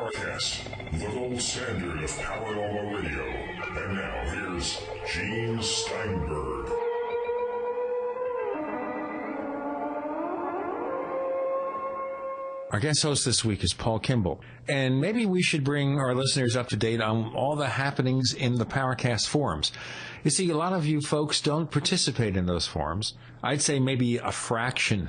Paracast, the gold standard of paranormal radio. And now here's Gene Steinberg. Our guest host this week is Paul Kimball. And maybe we should bring our listeners up to date on all the happenings in the Paracast forums. You see, a lot of you folks don't participate in those forums. I'd say maybe a fraction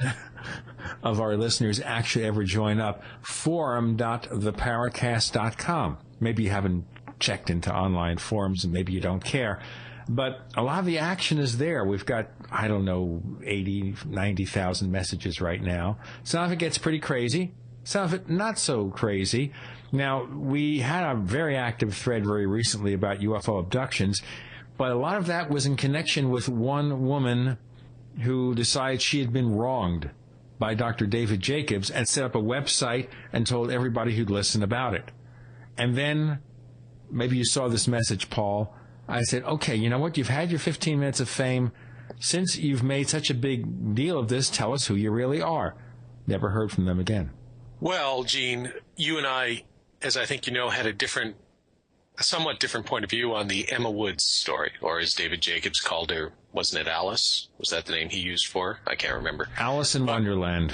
of our listeners actually ever join up. Forum.theparacast.com. Maybe you haven't checked into online forums and maybe you don't care. But a lot of the action is there. We've got, 90,000 messages right now. Some of it gets pretty crazy. Some of it not so crazy. Now, we had a very active thread very recently about UFO abductions, but a lot of that was in connection with one woman who decided she had been wronged by Dr. David Jacobs and set up a website and told everybody who'd listen about it. And then, maybe you saw this message, Paul. I said, okay, you know what? You've had your 15 minutes of fame. Since you've made such a big deal of this, tell us who you really are. Never heard from them again. Well, Gene, you and I, as I think you know, had a somewhat different point of view on the Emma Woods story, or as David Jacobs called her, wasn't it Alice? Was that the name he used for her? I can't remember. Alice in Wonderland.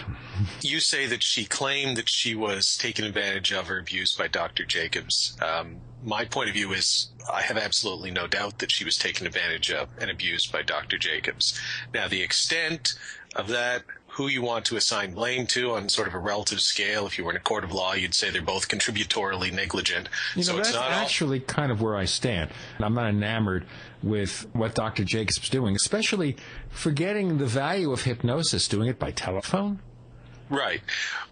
You say that she claimed that she was taken advantage of or abused by Dr. Jacobs. My point of view is I have absolutely no doubt that she was taken advantage of and abused by Dr. Jacobs. Now, the extent of that, who you want to assign blame to on sort of a relative scale, if you were in a court of law, you'd say they're both contributorily negligent. So that's actually kind of where I stand. I'm not enamored with what Dr. Jacobs was doing, especially forgetting the value of hypnosis, doing it by telephone. Right.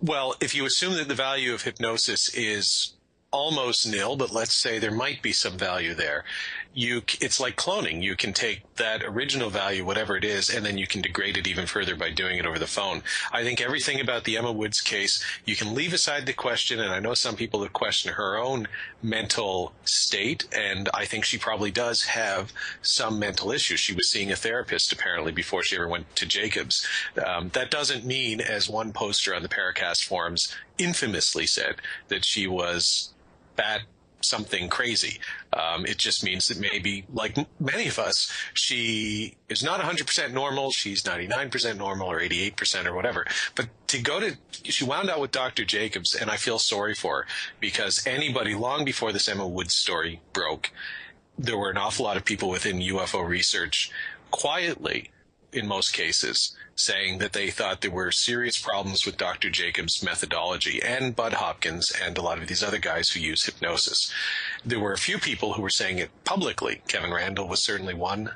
Well, if you assume that the value of hypnosis is almost nil, but let's say there might be some value there. It's like cloning. You can take that original value, whatever it is, and then you can degrade it even further by doing it over the phone. I think everything about the Emma Woods case, you can leave aside the question, and I know some people have questioned her own mental state, and I think she probably does have some mental issues. She was seeing a therapist, apparently, before she ever went to Jacobs. That doesn't mean, as one poster on the Paracast forums infamously said, that she was bad, something crazy. It just means that maybe, like many of us, she is not 100% normal. She's 99% normal or 88% or whatever. But she wound out with Dr. Jacobs, and I feel sorry for her because anybody, long before this Emma Woods story broke, there were an awful lot of people within UFO research quietly, in most cases, saying that they thought there were serious problems with Dr. Jacobs' methodology and Bud Hopkins and a lot of these other guys who use hypnosis. There were a few people who were saying it publicly. Kevin Randall was certainly one.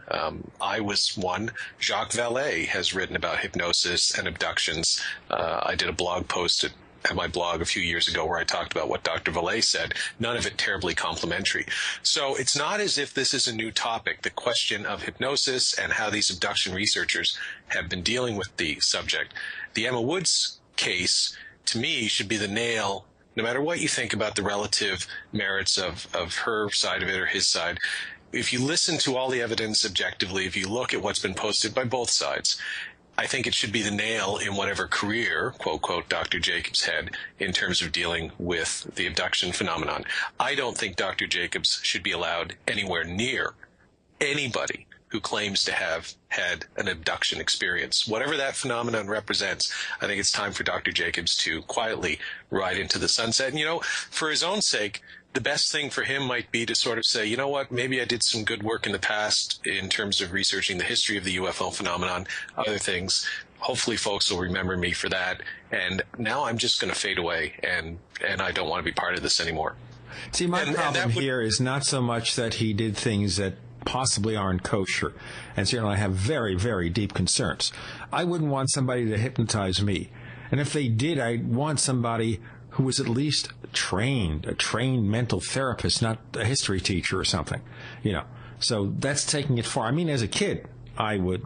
I was one. Jacques Vallée has written about hypnosis and abductions. I did a blog post at my blog a few years ago where I talked about what Dr. Vallée said, none of it terribly complimentary. So it's not as if this is a new topic. The question of hypnosis and how these abduction researchers have been dealing with the subject. The Emma Woods case, to me, should be the nail, no matter what you think about the relative merits of her side of it or his side. If you listen to all the evidence objectively, if you look at what's been posted by both sides, I think it should be the nail in whatever career, quote, quote, Dr. Jacobs had in terms of dealing with the abduction phenomenon. I don't think Dr. Jacobs should be allowed anywhere near anybody who claims to have had an abduction experience. Whatever that phenomenon represents, I think it's time for Dr. Jacobs to quietly ride into the sunset. And, for his own sake, the best thing for him might be to sort of say, you know what, maybe I did some good work in the past in terms of researching the history of the UFO phenomenon, other things. Hopefully folks will remember me for that. And now I'm just going to fade away, and I don't want to be part of this anymore. See, my problem here is not so much that he did things that possibly aren't kosher, and certainly I have very, very deep concerns. I wouldn't want somebody to hypnotize me. And if they did, I'd want somebody who was at least trained, a trained mental therapist, not a history teacher or something, So that's taking it far. I mean, as a kid, I would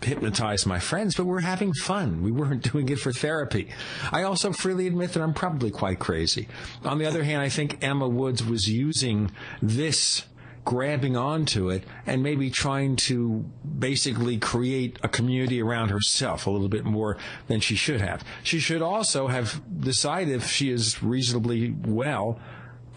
hypnotize my friends, but we're having fun. We weren't doing it for therapy. I also freely admit that I'm probably quite crazy. On the other hand, I think Emma Woods was using this grabbing onto it and maybe trying to basically create a community around herself a little bit more than she should have. She should also have decided, if she is reasonably well,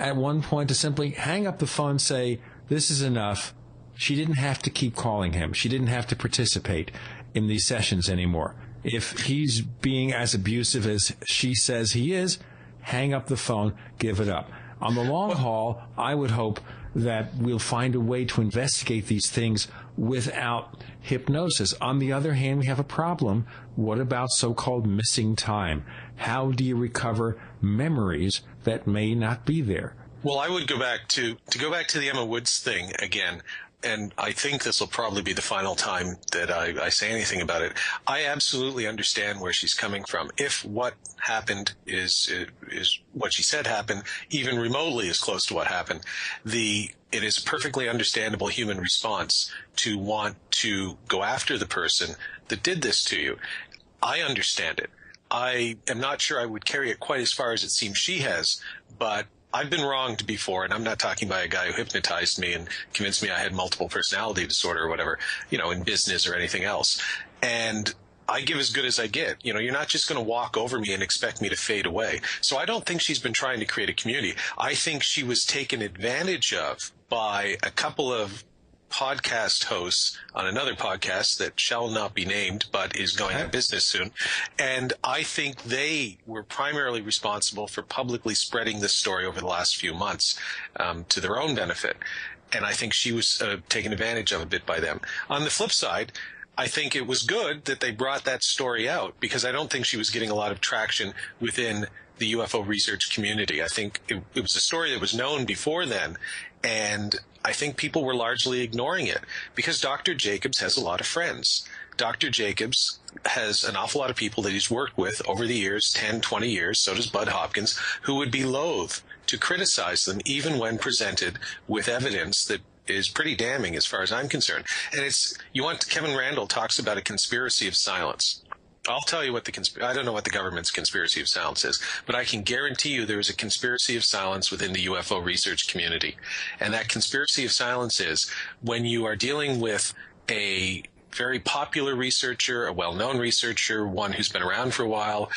at one point to simply hang up the phone and say, this is enough. She didn't have to keep calling him. She didn't have to participate in these sessions anymore. If he's being as abusive as she says he is, hang up the phone, give it up. On the long haul, I would hope that we'll find a way to investigate these things without hypnosis. On the other hand, we have a problem. What about so-called missing time? How do you recover memories that may not be there? Well, I would go back to the Emma Woods thing again. And I think this will probably be the final time that I say anything about it. I absolutely understand where she's coming from. If what happened is what she said happened, even remotely as close to what happened, it is a perfectly understandable human response to want to go after the person that did this to you. I understand it. I am not sure I would carry it quite as far as it seems she has, but I've been wronged before, and I'm not talking by a guy who hypnotized me and convinced me I had multiple personality disorder or whatever, in business or anything else. And I give as good as I get. You're not just going to walk over me and expect me to fade away. So I don't think she's been trying to create a community. I think she was taken advantage of by a couple of podcast hosts on another podcast that shall not be named but is going out of business soon. And I think they were primarily responsible for publicly spreading this story over the last few months to their own benefit. And I think she was taken advantage of a bit by them. On the flip side, I think it was good that they brought that story out, because I don't think she was getting a lot of traction within the UFO research community. I think it was a story that was known before then, and I think people were largely ignoring it because Dr. Jacobs has a lot of friends. Dr. Jacobs has an awful lot of people that he's worked with over the years, 10, 20 years, so does Bud Hopkins, who would be loath to criticize them even when presented with evidence that is pretty damning as far as I'm concerned. And Kevin Randall talks about a conspiracy of silence. I'll tell you what I don't know what the government's conspiracy of silence is, but I can guarantee you there is a conspiracy of silence within the UFO research community. And that conspiracy of silence is when you are dealing with a very popular researcher, a well-known researcher, one who's been around for a while,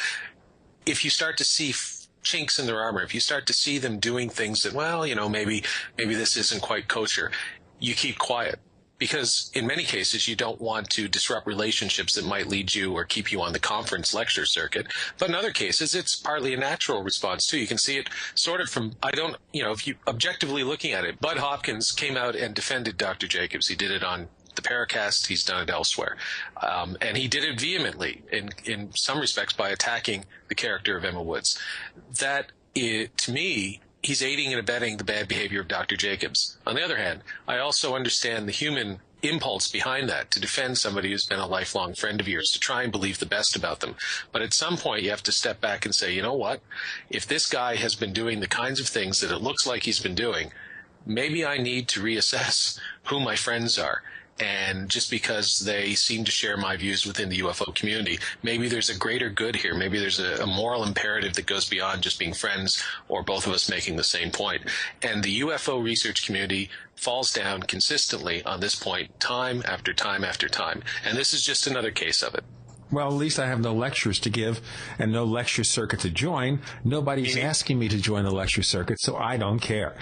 if you start to see chinks in their armor, if you start to see them doing things that, maybe this isn't quite kosher, you keep quiet. Because in many cases, you don't want to disrupt relationships that might lead you or keep you on the conference lecture circuit. But in other cases, it's partly a natural response, too. You can see it sort of from, if you objectively looking at it, Bud Hopkins came out and defended Dr. Jacobs. He did it on the Paracast. He's done it elsewhere. And he did it vehemently in some respects by attacking the character of Emma Woods. To me, he's aiding and abetting the bad behavior of Dr. Jacobs. On the other hand, I also understand the human impulse behind that, to defend somebody who's been a lifelong friend of yours, to try and believe the best about them. But at some point, you have to step back and say, you know what? If this guy has been doing the kinds of things that it looks like he's been doing, maybe I need to reassess who my friends are. And just because they seem to share my views within the UFO community, maybe there's a greater good here. Maybe there's a moral imperative that goes beyond just being friends or both of us making the same point. And the UFO research community falls down consistently on this point time after time after time. And this is just another case of it. Well, at least I have no lectures to give and no lecture circuit to join. Nobody's asking me to join the lecture circuit, so I don't care.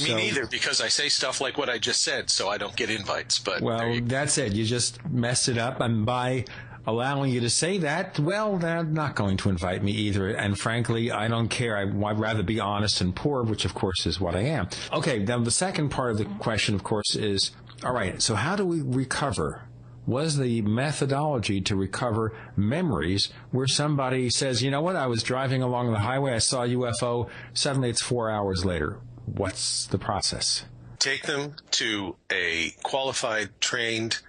Me neither, because I say stuff like what I just said, so I don't get invites. But that's it. You just messed it up, and by allowing you to say that, well, they're not going to invite me either. And frankly, I don't care. I'd rather be honest and poor, which, of course, is what I am. Okay, now the second part of the question, of course, is, all right, so how do we recover? Was the methodology to recover memories where somebody says, you know what, I was driving along the highway, I saw a UFO, suddenly it's 4 hours later. What's the process? Take them to a qualified, trained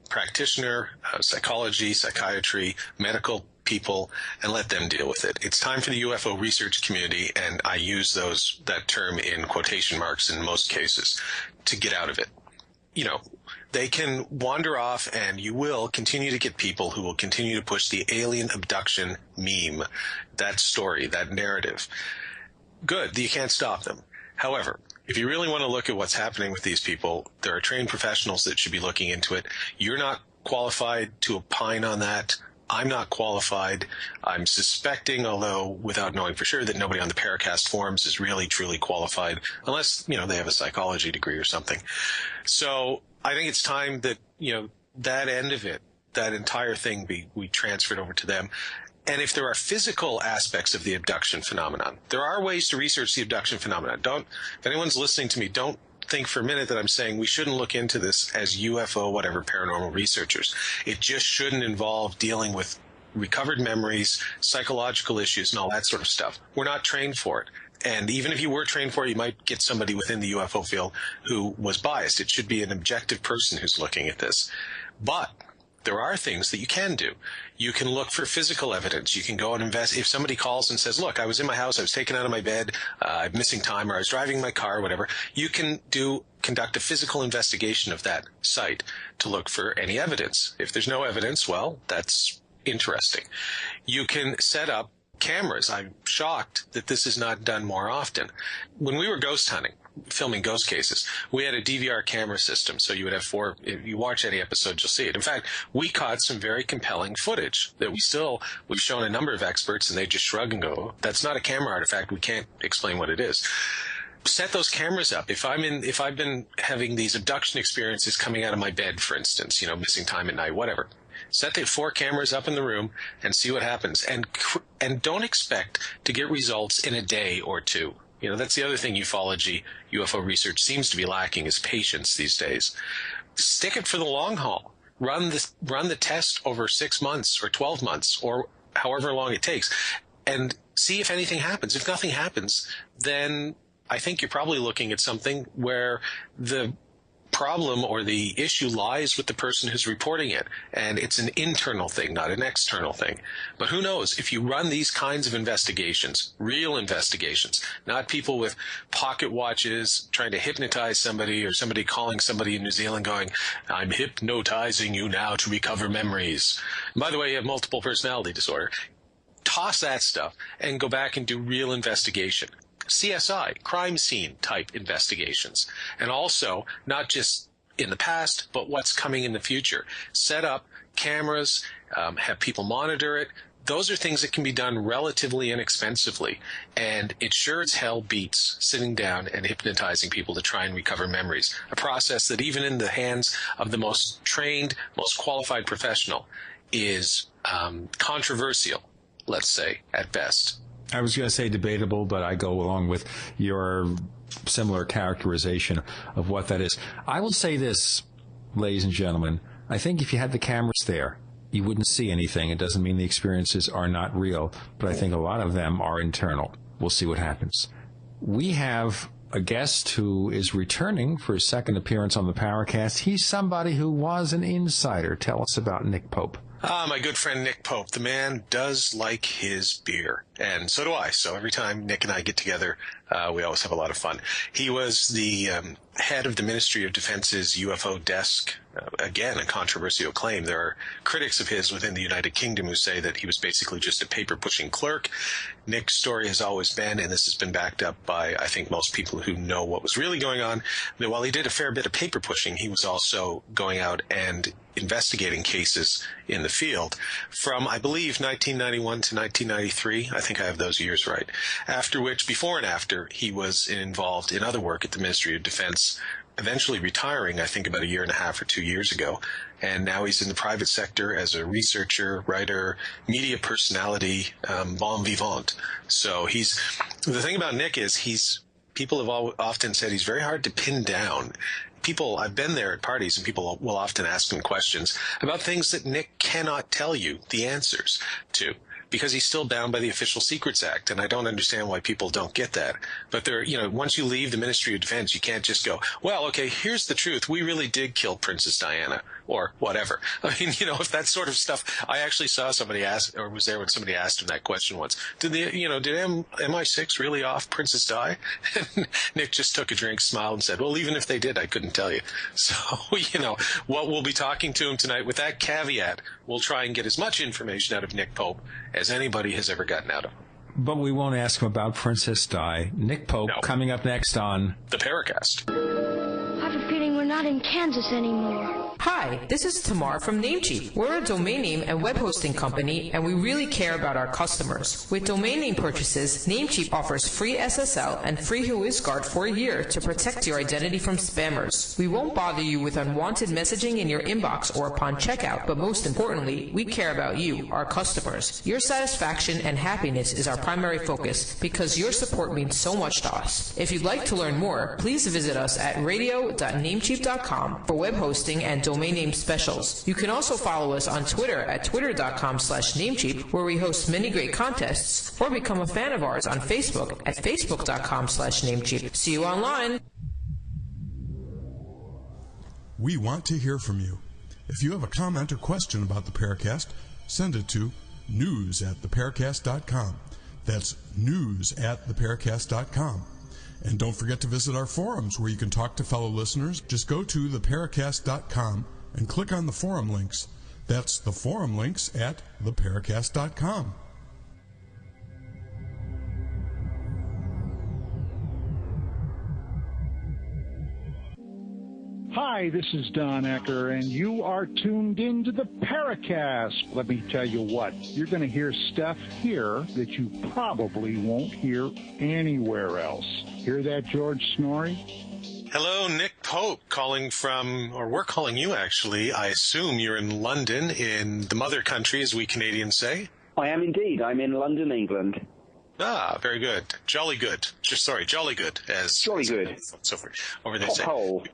practitioner, psychology, psychiatry, medical people, and let them deal with it. It's time for the UFO research community, and I use that term in quotation marks in most cases, to get out of it. They can wander off, and you will continue to get people who will continue to push the alien abduction meme, that story, that narrative. Good, you can't stop them. However, If you really want to look at what's happening with these people, there are trained professionals that should be looking into it. You're not qualified to opine on that. I'm not qualified. I'm suspecting, although without knowing for sure, that nobody on the Paracast forums is really truly qualified, unless, they have a psychology degree or something. So I think it's time that, that end of it, that entire thing we transferred over to them. And if there are physical aspects of the abduction phenomenon, there are ways to research the abduction phenomenon. If anyone's listening to me, don't think for a minute that I'm saying we shouldn't look into this as UFO, whatever, paranormal researchers. It just shouldn't involve dealing with recovered memories, psychological issues, and all that sort of stuff. We're not trained for it. And even if you were trained for it, you might get somebody within the UFO field who was biased. It should be an objective person who's looking at this. But there are things that you can do. You can look for physical evidence. You can go and invest. If somebody calls and says, look, I was in my house, I was taken out of my bed, I'm missing time, or I was driving my car, whatever, you can conduct a physical investigation of that site to look for any evidence. If there's no evidence, well, that's interesting. You can set up cameras. I'm shocked that this is not done more often. When we were ghost hunting, filming ghost cases, we had a DVR camera system. So you would have if you watch any episode, you'll see it. In fact, we caught some very compelling footage that we've shown a number of experts and they just shrug and go, that's not a camera artifact. We can't explain what it is. Set those cameras up. If I've been having these abduction experiences coming out of my bed, for instance, missing time at night, whatever, set the 4 cameras up in the room and see what happens. And don't expect to get results in a day or two. That's the other thing ufology, UFO research seems to be lacking is patience these days. Stick it for the long haul. Run the test over 6 months or 12 months or however long it takes and see if anything happens. If nothing happens, then I think you're probably looking at something where the problem or the issue lies with the person who's reporting it. And it's an internal thing, not an external thing. But who knows, if you run these kinds of investigations, real investigations, not people with pocket watches trying to hypnotize somebody or somebody calling somebody in New Zealand going, I'm hypnotizing you now to recover memories. And by the way, you have multiple personality disorder. Toss that stuff and go back and do real investigation. CSI, crime scene type investigations. And also, not just in the past, but what's coming in the future. Set up cameras, have people monitor it. Those are things that can be done relatively inexpensively. And it sure as hell beats sitting down and hypnotizing people to try and recover memories. A process that even in the hands of the most trained, most qualified professional is controversial, let's say, at best. I was going to say debatable, but I go along with your similar characterization of what that is. I will say this, ladies and gentlemen. I think if you had the cameras there, you wouldn't see anything. It doesn't mean the experiences are not real, but I think a lot of them are internal. We'll see what happens. We have a guest who is returning for his second appearance on the Paracast. He's somebody who was an insider. Tell us about Nick Pope. My good friend Nick Pope. The man does like his beer, and so do I. So every time Nick and I get together, we always have a lot of fun. He was the head of the Ministry of Defense's UFO desk. Again, a controversial claim. There are critics of his within the United Kingdom who say that he was basically just a paper-pushing clerk. Nick's story has always been, and this has been backed up by, I think, most people who know what was really going on, that while he did a fair bit of paper-pushing, he was also going out and investigating cases in the field from, I believe, 1991 to 1993. I think I have those years right. After which, before and after, he was involved in other work at the Ministry of Defense, eventually retiring, I think, about a year and a half or 2 years ago. And now he's in the private sector as a researcher, writer, media personality, bon vivant. So the thing about Nick is people have often said he's very hard to pin down. I've been there at parties and people will often ask him questions about things that Nick cannot tell you the answers to, because he's still bound by the Official Secrets Act, and I don't understand why people don't get that. But once you leave the Ministry of Defense, you can't just go, well, okay, here's the truth. We really did kill Princess Diana, or whatever. I mean, if that sort of stuff. I actually saw somebody ask, or was there when somebody asked him that question once. Did MI6 really off Princess Di? And Nick just took a drink, smiled, and said, well, even if they did, I couldn't tell you. So, what we'll be talking to him tonight, with that caveat, we'll try and get as much information out of Nick Pope as anybody has ever gotten out of him. But we won't ask him about Princess Di. Nick Pope coming up next on the Paracast. I have a feeling we're not in Kansas anymore. Hi, this is Tamar from Namecheap. We're a domain name and web hosting company, and we really care about our customers. With domain name purchases, Namecheap offers free SSL and free WhoisGuard for a year to protect your identity from spammers. We won't bother you with unwanted messaging in your inbox or upon checkout, but most importantly, we care about you, our customers. Your satisfaction and happiness is our primary focus because your support means so much to us. If you'd like to learn more, please visit us at radio.namecheap.com for web hosting and domain name specials. You can also follow us on Twitter at twitter.com/Namecheap, where we host many great contests, or become a fan of ours on Facebook at facebook.com/Namecheap. See you online. We want to hear from you. If you have a comment or question about the Paracast, send it to news@theparacast.com. That's news@theparacast.com. And don't forget to visit our forums where you can talk to fellow listeners. Just go to theparacast.com and click on the forum links. That's the forum links at theparacast.com. Hi, this is Don Ecker, and you are tuned into the Paracast. Let me tell you what, you're going to hear stuff here that you probably won't hear anywhere else. Hear that, George Snorri? Hello, Nick Pope, calling from, or we're calling you actually. I assume you're in London, in the mother country, as we Canadians say. I am indeed. I'm in London, England. Ah, very good. Jolly good. Jolly good. Jolly good. So over there say. Hole.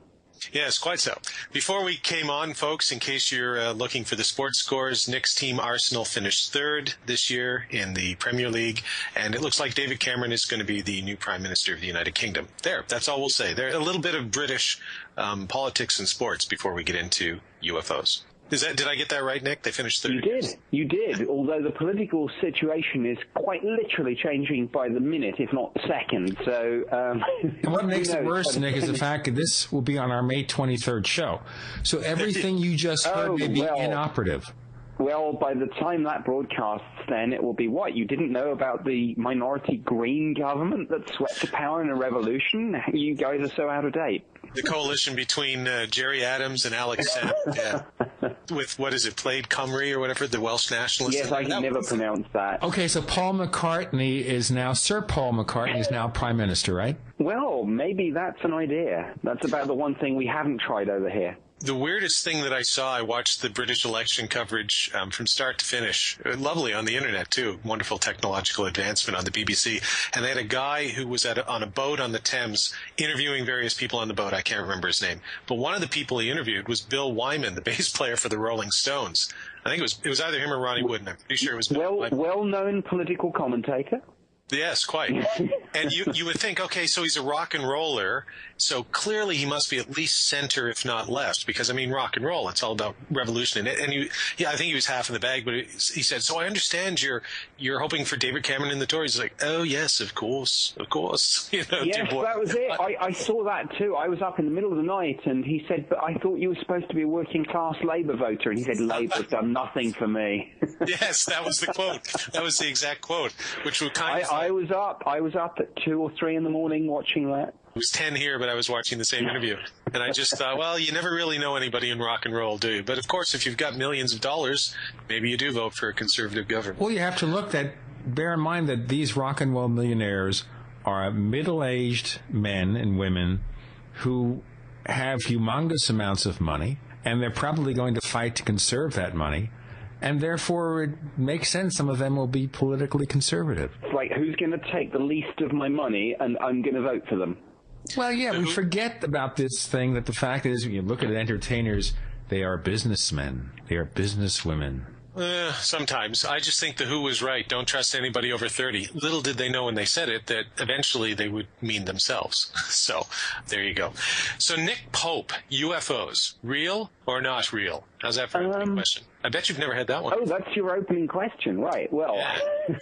Yes, quite so. Before we came on, folks, in case you're looking for the sports scores, Nick's team Arsenal finished third this year in the Premier League, and it looks like David Cameron is going to be the new Prime Minister of the United Kingdom. There, that's all we'll say. There's a little bit of British politics and sports before we get into UFOs. Did I get that right, Nick? They finished third. You did. Although the political situation is quite literally changing by the minute, if not the second. So, and what makes it worse, Nick, is the fact that this will be on our May 23rd show. So everything you just heard may be inoperative. Well, by the time that broadcasts, then it will be what? You didn't know about the minority Green government that swept to power in a revolution? You guys are so out of date. The coalition between Jerry Adams and Alex Salmond, with, what is it, Plaid Cymru or whatever, the Welsh nationalists? Yes, I can never pronounce that. Okay, so Paul McCartney is now, Sir Paul McCartney is now Prime Minister, right? Well, maybe that's an idea. That's about the one thing we haven't tried over here. The weirdest thing that I saw, I watched the British election coverage from start to finish. Lovely on the internet, too. Wonderful technological advancement on the BBC. And they had a guy who was on a boat on the Thames interviewing various people on the boat. I can't remember his name. But one of the people he interviewed was Bill Wyman, the bass player for the Rolling Stones. I think it was either him or Ronnie Wood, and I'm pretty sure it was Bill Wyman. Well-known political commentator. Yes, quite. And you would think, okay, so he's a rock and roller, so clearly he must be at least center, if not left, because, I mean, rock and roll, it's all about revolution. And I think he was half in the bag, but he said, so I understand you're hoping for David Cameron in the Tories. He's like, oh, yes, of course. You know, yes, that was it. I saw that, too. I was up in the middle of the night, and he said, but I thought you were supposed to be a working-class Labour voter. And he said, Labour's done nothing for me. Yes, that was the quote. That was the exact quote, which was kind of... I was up at 2 or 3 in the morning watching that. It was 10 here, but I was watching the same interview. And I just thought, well, you never really know anybody in rock and roll, do you? But, of course, if you've got millions of dollars, maybe you do vote for a conservative government. Well, you have to bear in mind that these rock and roll millionaires are middle-aged men and women who have humongous amounts of money, and they're probably going to fight to conserve that money. And therefore, it makes sense some of them will be politically conservative. It's like, who's going to take the least of my money, and I'm going to vote for them? Well, yeah, we forget about this thing that the fact is, when you look at entertainers, they are businessmen. They are businesswomen. Sometimes. I just think the Who was right. Don't trust anybody over 30. Little did they know when they said it that eventually they would mean themselves. So, there you go. So, Nick Pope, UFOs, real or not real? How's that for a question? I bet you've never had that one. Oh, that's your opening question, right? Well,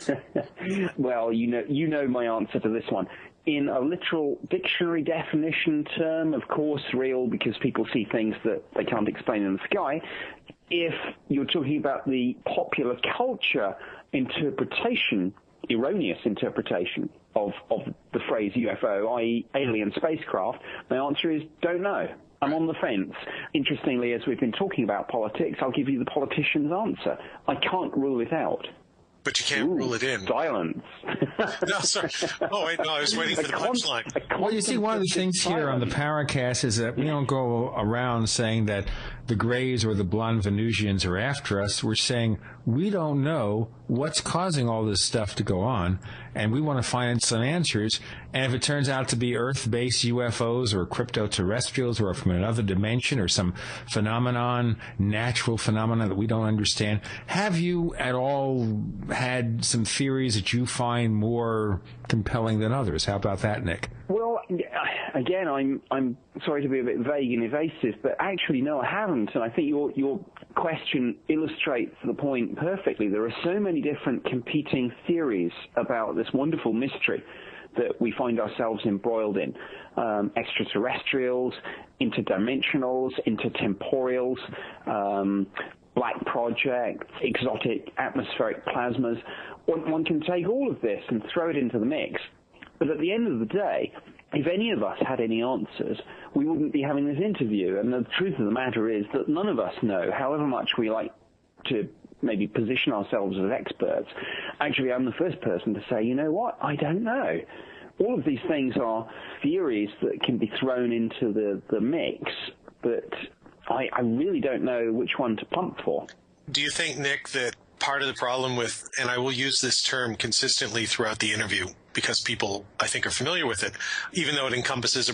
yeah. Well, you know my answer to this one. In a literal dictionary definition term, of course, real, because people see things that they can't explain in the sky. If you're talking about the popular culture interpretation, erroneous interpretation of the phrase UFO, i.e. alien spacecraft, my answer is don't know. I'm on the fence. Interestingly, as we've been talking about politics, I'll give you the politician's answer. I can't rule it out. But you can't rule it in. Silence. No, sorry. Oh, wait, no, I was waiting for the punchline. Well, you see, one of the things here on the Paracast is that we don't go around saying that the Greys or the blonde Venusians are after us. We're saying we don't know what's causing all this stuff to go on, and we want to find some answers. And if it turns out to be Earth-based UFOs or crypto-terrestrials or from another dimension or some phenomenon, natural phenomenon that we don't understand, have you at all had some theories that you find more compelling than others? How about that, Nick? Well, again, I'm sorry to be a bit vague and evasive, but actually, no, I haven't. And I think your question illustrates the point perfectly. There are so many different competing theories about this wonderful mystery that we find ourselves embroiled in. Extraterrestrials, interdimensionals, intertemporals, black projects, exotic atmospheric plasmas. One can take all of this and throw it into the mix. But at the end of the day, if any of us had any answers, we wouldn't be having this interview. And the truth of the matter is that none of us know, however much we like to maybe position ourselves as experts. Actually, I'm the first person to say, you know what, I don't know. All of these things are theories that can be thrown into the mix, but I really don't know which one to pump for. Do you think, Nick, that part of the problem with, and I will use this term consistently throughout the interview because people, I think, are familiar with it, even though it encompasses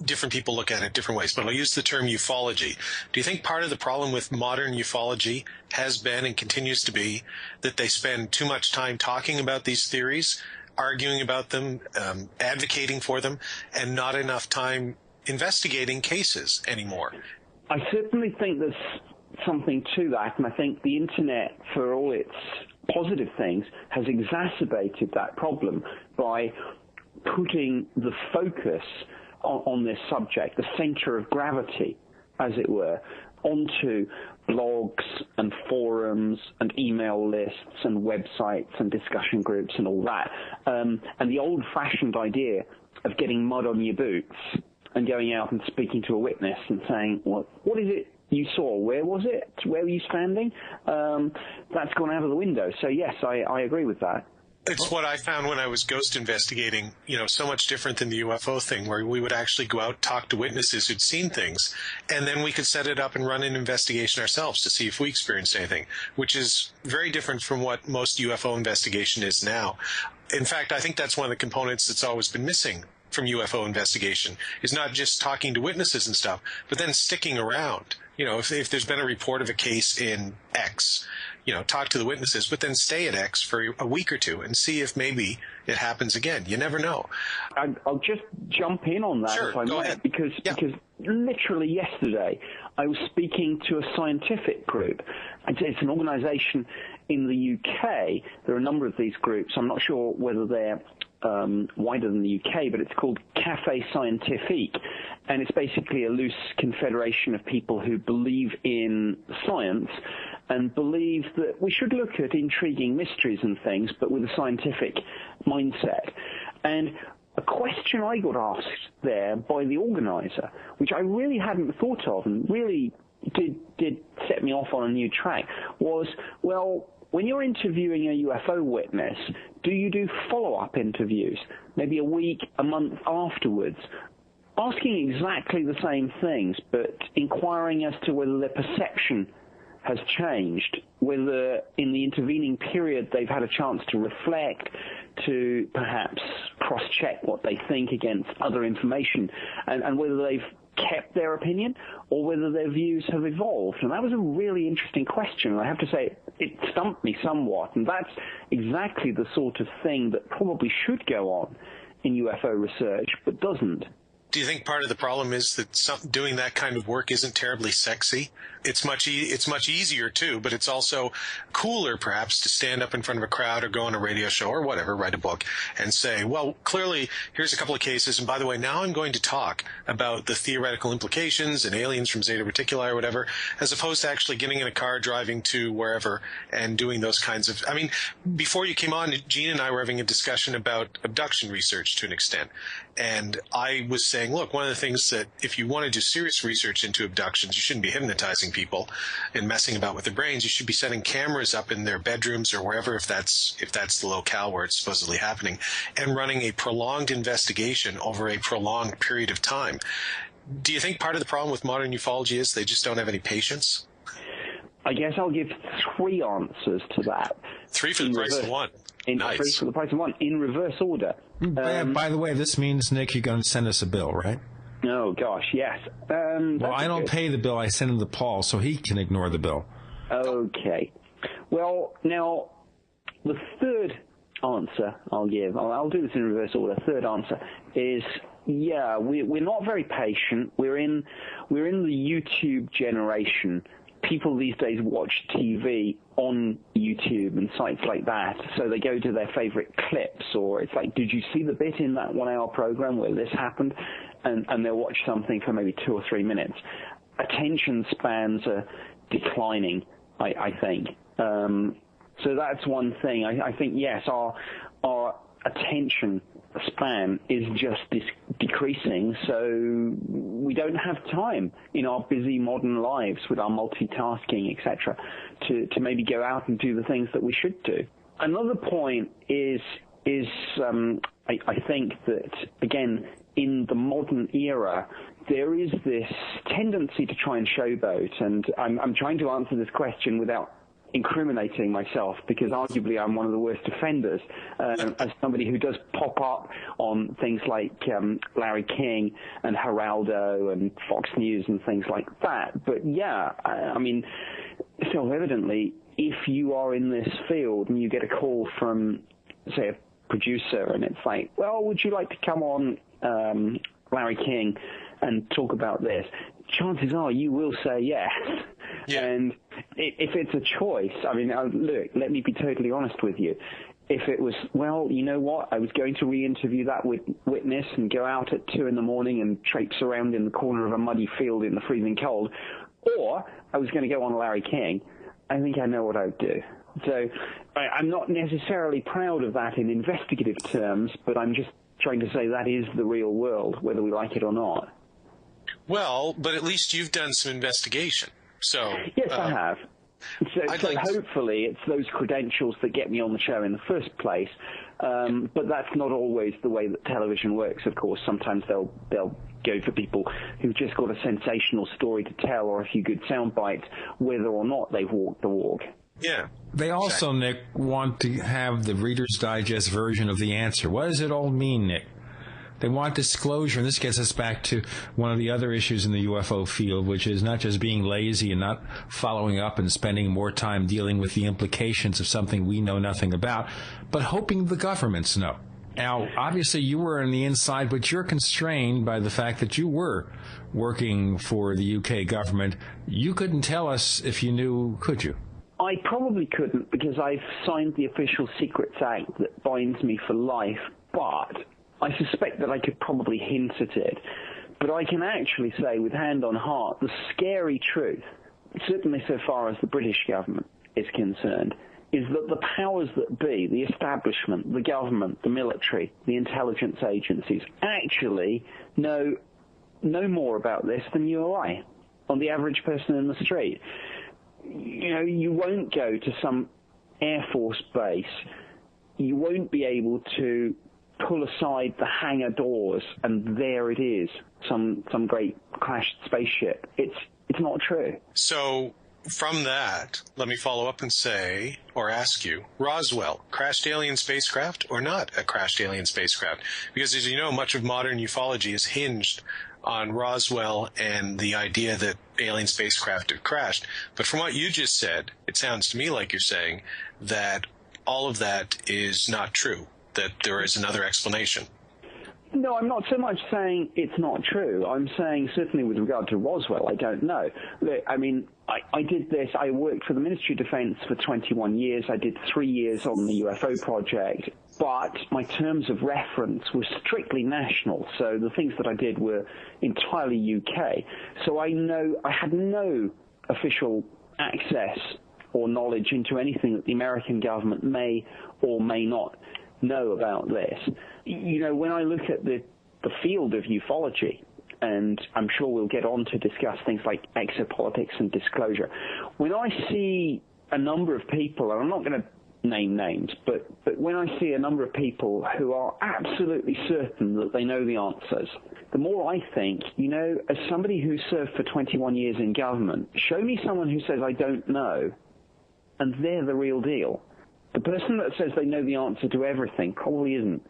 different people look at it different ways, but I'll use the term ufology. Do you think part of the problem with modern ufology has been and continues to be that they spend too much time talking about these theories, arguing about them, advocating for them, and not enough time investigating cases anymore? I certainly think there's something to that, and I think the internet, for all its positive things, has exacerbated that problem by putting the focus on this subject, the center of gravity, as it were, onto blogs and forums and email lists and websites and discussion groups and all that. And the old-fashioned idea of getting mud on your boots and going out and speaking to a witness and saying, what is it you saw? Where was it? Where were you standing? That's gone out of the window. So, yes, I agree with that. It's what I found when I was ghost investigating, so much different than the UFO thing, where we would actually go out, talk to witnesses who'd seen things, and then we could set it up and run an investigation ourselves to see if we experienced anything, which is very different from what most UFO investigation is now. In fact, I think that's one of the components that's always been missing from UFO investigation, is not just talking to witnesses and stuff, but then sticking around. If there's been a report of a case in X, talk to the witnesses, but then stay at X for a week or two and see if maybe it happens again. You never know. I'll just jump in on that, sure, if I might, ahead. because literally yesterday I was speaking to a scientific group. It's an organization in the UK. There are a number of these groups. I'm not sure whether they're wider than the UK, but it's called Café Scientifique, and it's basically a loose confederation of people who believe in science and believe that we should look at intriguing mysteries and things, but with a scientific mindset. And a question I got asked there by the organizer, which I really hadn't thought of and really did set me off on a new track, was, well, when you're interviewing a UFO witness, do you do follow-up interviews, maybe a week, a month afterwards, asking exactly the same things, but inquiring as to whether their perception has changed, whether in the intervening period they've had a chance to reflect, to perhaps cross-check what they think against other information, and whether they've kept their opinion or whether their views have evolved? And that was a really interesting question. I have to say it stumped me somewhat, and that's exactly the sort of thing that probably should go on in UFO research but doesn't. Do you think part of the problem is that doing that kind of work isn't terribly sexy? It's much easier too, but it's also cooler perhaps to stand up in front of a crowd or go on a radio show or whatever, write a book and say, well, clearly here's a couple of cases, and by the way, now I'm going to talk about the theoretical implications and aliens from Zeta Reticuli or whatever, as opposed to actually getting in a car, driving to wherever and doing those kinds of, I mean, before you came on, Gene and I were having a discussion about abduction research to an extent. And I was saying, look, one of the things that if you want to do serious research into abductions, you shouldn't be hypnotizing people and messing about with their brains. You should be setting cameras up in their bedrooms or wherever, if that's the locale where it's supposedly happening, and running a prolonged investigation over a prolonged period of time. Do you think part of the problem with modern ufology is they just don't have any patience? I guess I'll give 3 answers to that. 3 for the price of 1. Nice. 3 for the price of 1, in reverse order. By the way, this means, Nick, you're going to send us a bill, right? Oh, gosh, yes. Well, I don't pay the bill. I send him to Paul so he can ignore the bill. Okay. Well, now, the third answer I'll give, I'll do this in reverse order. Third answer is, yeah, we're not very patient. We're in the YouTube generation. People these days watch TV on YouTube and sites like that, so they go to their favorite clips, or it's like, did you see the bit in that 1-hour program where this happened? And they'll watch something for maybe 2 or 3 minutes. Attention spans are declining, I think. So that's one thing. I think, yes, our attention span is just decreasing, so we don't have time in our busy modern lives with our multitasking, etc., to maybe go out and do the things that we should do. Another point is I think that, again, in the modern era, there is this tendency to try and showboat, and I'm trying to answer this question without incriminating myself, because arguably I'm one of the worst offenders as somebody who does pop up on things like Larry King and Geraldo and Fox News and things like that. But yeah, I mean, self-evidently, if you are in this field and you get a call from, say, a producer, and it's like, well, would you like to come on Larry King and talk about this? Chances are you will say yes. Yeah. And if it's a choice, I mean, look, let me be totally honest with you. If it was, well, you know what, I was going to re-interview that witness and go out at 2 a.m. and traipse around in the corner of a muddy field in the freezing cold, or I was going to go on Larry King, I think I know what I would do. So I'm not necessarily proud of that in investigative terms, but I'm just trying to say that is the real world, whether we like it or not. Well, but at least you've done some investigation. So yes, I have. So hopefully it's those credentials that get me on the show in the first place. But that's not always the way that television works, of course. Sometimes they'll go for people who've just got a sensational story to tell or a few good sound bites, whether or not they've walked the walk. Yeah. They also, Nick, want to have the Reader's Digest version of the answer. What does it all mean, Nick? They want disclosure, and this gets us back to one of the other issues in the UFO field, which is not just being lazy and not following up and spending more time dealing with the implications of something we know nothing about, but hoping the governments know. Now, obviously, you were on the inside, but you're constrained by the fact that you were working for the UK government. You couldn't tell us if you knew, could you? I probably couldn't, because I've signed the Official Secrets Act that binds me for life, but I suspect that I could probably hint at it. But I can actually say, with hand on heart, the scary truth, certainly so far as the British government is concerned, is that the powers that be, the establishment, the government, the military, the intelligence agencies, actually know more about this than you or I, on the average person in the street. You know, you won't go to some Air Force base. You won't be able to pull aside the hangar doors and there it is, some great crashed spaceship. It's not true. So from that, let me follow up and say, or ask you, Roswell, crashed alien spacecraft or not a crashed alien spacecraft? Because as you know, much of modern ufology is hinged on Roswell and the idea that alien spacecraft had crashed. But from what you just said, it sounds to me like you're saying that all of that is not true, that there is another explanation. No, I'm not so much saying it's not true. I'm saying certainly with regard to Roswell, I don't know. Look, I mean, I did this. I worked for the Ministry of Defense for 21 years. I did 3 years on the UFO project, but my terms of reference were strictly national. So the things that I did were entirely UK. So I had no official access or knowledge into anything that the American government may or may not know about this. You know, when I look at the field of ufology, and I'm sure we'll get on to discuss things like exopolitics and disclosure, when I see a number of people, and I'm not going to name names, but when I see a number of people who are absolutely certain that they know the answers, the more I think, you know, as somebody who served for 21 years in government, show me someone who says, I don't know, and they're the real deal. The person that says they know the answer to everything probably isn't.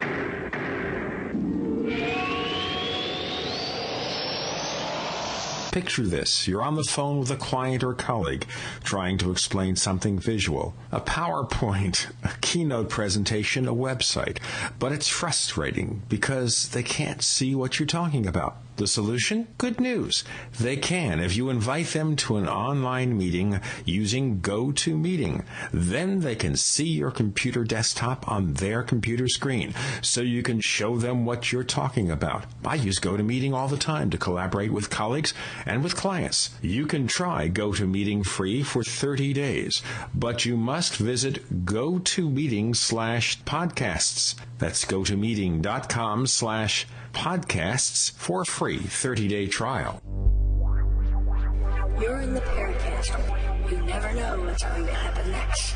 Picture this. You're on the phone with a client or colleague trying to explain something visual. A PowerPoint, a keynote presentation, a website. But it's frustrating because they can't see what you're talking about. The solution? Good news. They can if you invite them to an online meeting using GoToMeeting. Then they can see your computer desktop on their computer screen, so you can show them what you're talking about. I use GoToMeeting all the time to collaborate with colleagues and with clients. You can try GoToMeeting free for 30 days, but you must visit GoToMeeting/podcasts. That's GoToMeeting.com/podcasts for a free 30-day trial. You're in the Paracast. You never know what's going to happen next.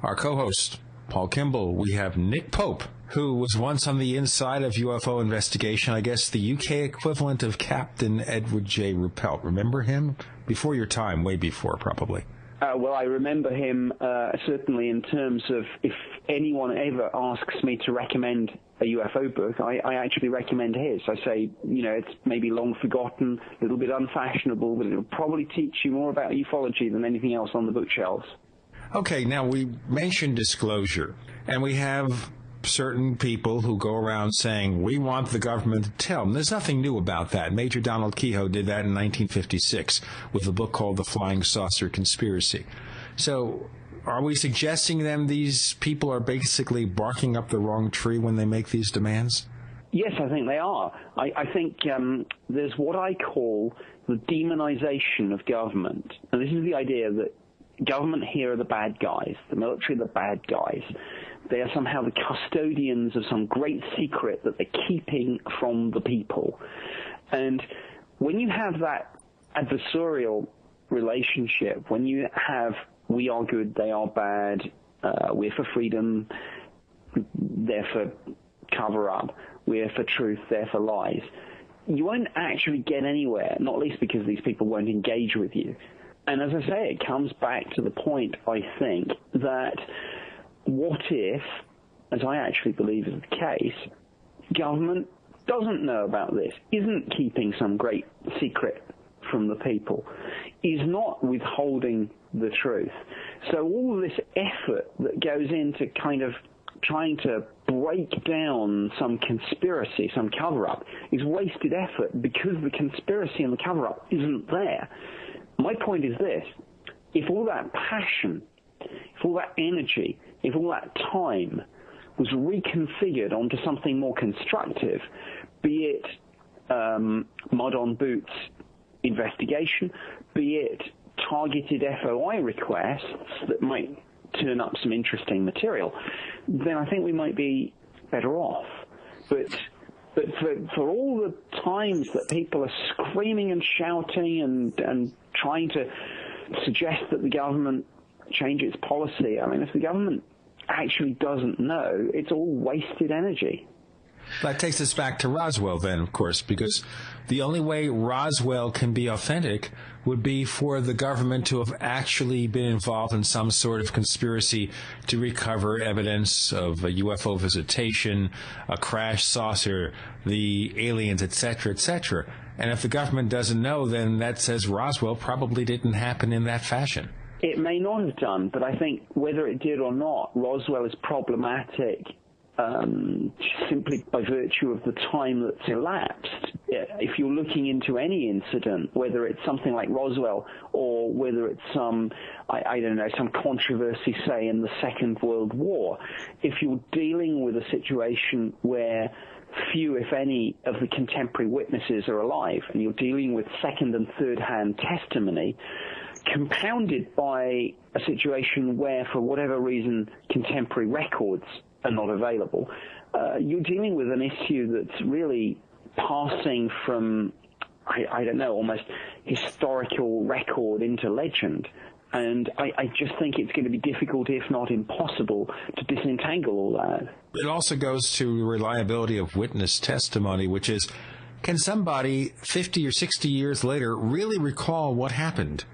Our co-host, Paul Kimball. We have Nick Pope, who was once on the inside of UFO investigation, I guess the UK equivalent of Captain Edward J. Ruppelt. Remember him? Before your time, way before, probably. Well, I remember him certainly in terms of if anyone ever asks me to recommend a UFO book, I actually recommend his. I say, you know, it's maybe long forgotten, a little bit unfashionable, but it'll probably teach you more about ufology than anything else on the bookshelves. Okay, now we mentioned disclosure, and we have certain people who go around saying, we want the government to tell them. There's nothing new about that. Major Donald Kehoe did that in 1956 with a book called The Flying Saucer Conspiracy. So are we suggesting then these people are basically barking up the wrong tree when they make these demands? Yes, I think they are. I think there's what I call the demonization of government. And this is the idea that government here are the bad guys, the military are the bad guys. They are somehow the custodians of some great secret that they're keeping from the people. And when you have that adversarial relationship, when you have we are good, they are bad, we're for freedom, they're for cover-up, we're for truth, they're for lies, you won't actually get anywhere, not least because these people won't engage with you. And as I say, it comes back to the point, I think, that what if, as I actually believe is the case, government doesn't know about this, isn't keeping some great secret from the people, is not withholding the truth. So all this effort that goes into kind of trying to break down some conspiracy, some cover-up, is wasted effort because the conspiracy and the cover-up isn't there. My point is this: if all that passion, if all that energy, if all that time was reconfigured onto something more constructive, be it mud on boots investigation, be it targeted FOI requests that might turn up some interesting material, then I think we might be better off. But for all the times that people are screaming and shouting and trying to suggest that the government change its policy, I mean, if the government actually doesn't know, it's all wasted energy. That takes us back to Roswell then, of course, because the only way Roswell can be authentic would be for the government to have actually been involved in some sort of conspiracy to recover evidence of a UFO visitation, a crash saucer, the aliens, etc., etc. And if the government doesn't know, then that says Roswell probably didn't happen in that fashion. It may not have done, but I think whether it did or not, Roswell is problematic simply by virtue of the time that's elapsed. If you're looking into any incident, whether it's something like Roswell or whether it's some controversy, say, in the Second World War, if you're dealing with a situation where few, if any, of the contemporary witnesses are alive, and you're dealing with second and third-hand testimony, compounded by a situation where, for whatever reason, contemporary records are not available, you're dealing with an issue that's really passing from, almost historical record into legend. And I just think it's going to be difficult, if not impossible, to disentangle all that. It also goes to the reliability of witness testimony, which is, can somebody 50 or 60 years later really recall what happened?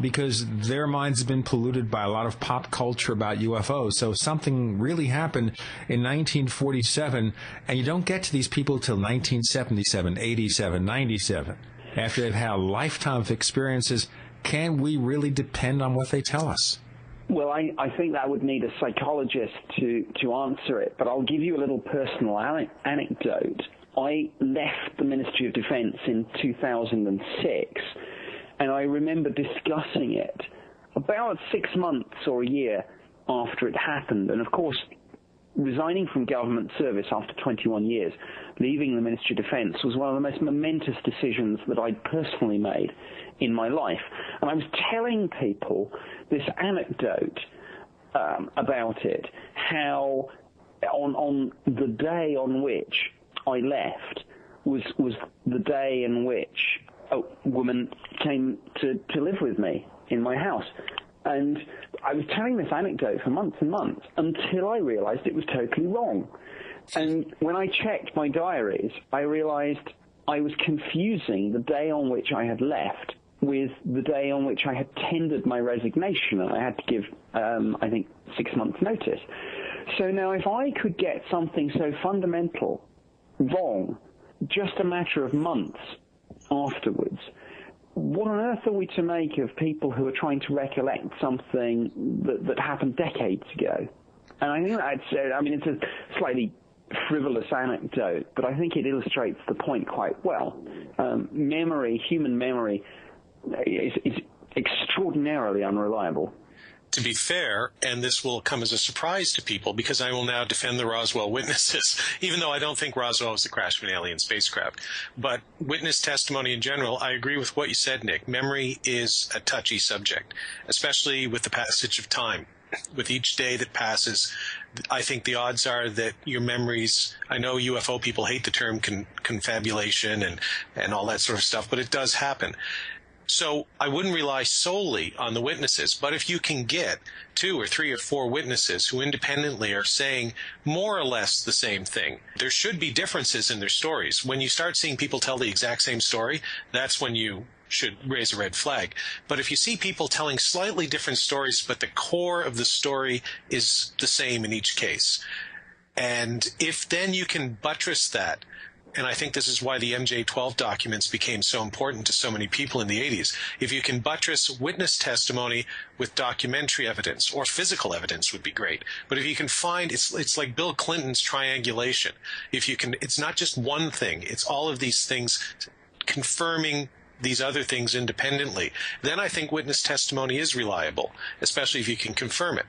Because their minds have been polluted by a lot of pop culture about UFOs. So something really happened in 1947, and you don't get to these people till 1977, 87, 97. After they've had a lifetime of experiences, can we really depend on what they tell us? Well, I think that would need a psychologist to answer it, but I'll give you a little personal anecdote. I left the Ministry of Defense in 2006, and I remember discussing it about 6 months or a year after it happened. And, of course, resigning from government service after 21 years, leaving the Ministry of Defense, was one of the most momentous decisions that I'd personally made in my life. And I was telling people this anecdote about it, how on the day on which I left was the day in which a woman came to live with me in my house. And I was telling this anecdote for months and months until I realized it was totally wrong. And when I checked my diaries, I realized I was confusing the day on which I had left with the day on which I had tendered my resignation, and I had to give, 6 months' notice. So now if I could get something so fundamental wrong just a matter of months afterwards, what on earth are we to make of people who are trying to recollect something that happened decades ago? And I think it's a slightly frivolous anecdote, but I think it illustrates the point quite well. Human memory, is extraordinarily unreliable. To be fair, and this will come as a surprise to people, because I will now defend the Roswell witnesses, even though I don't think Roswell was the crash of an alien spacecraft. But witness testimony in general, I agree with what you said, Nick. Memory is a touchy subject, especially with the passage of time. With each day that passes, I think the odds are that your memories, I know UFO people hate the term confabulation and all that sort of stuff, but it does happen. So I wouldn't rely solely on the witnesses, but if you can get 2 or 3 or 4 witnesses who independently are saying more or less the same thing, there should be differences in their stories. When you start seeing people tell the exact same story, that's when you should raise a red flag. But if you see people telling slightly different stories, but the core of the story is the same in each case, and if then you can buttress that, and I think this is why the MJ-12 documents became so important to so many people in the 80s. If you can buttress witness testimony with documentary evidence, or physical evidence would be great. But if you can find, it's like Bill Clinton's triangulation. If you can, it's not just one thing, it's all of these things confirming these other things independently. Then I think witness testimony is reliable, especially if you can confirm it.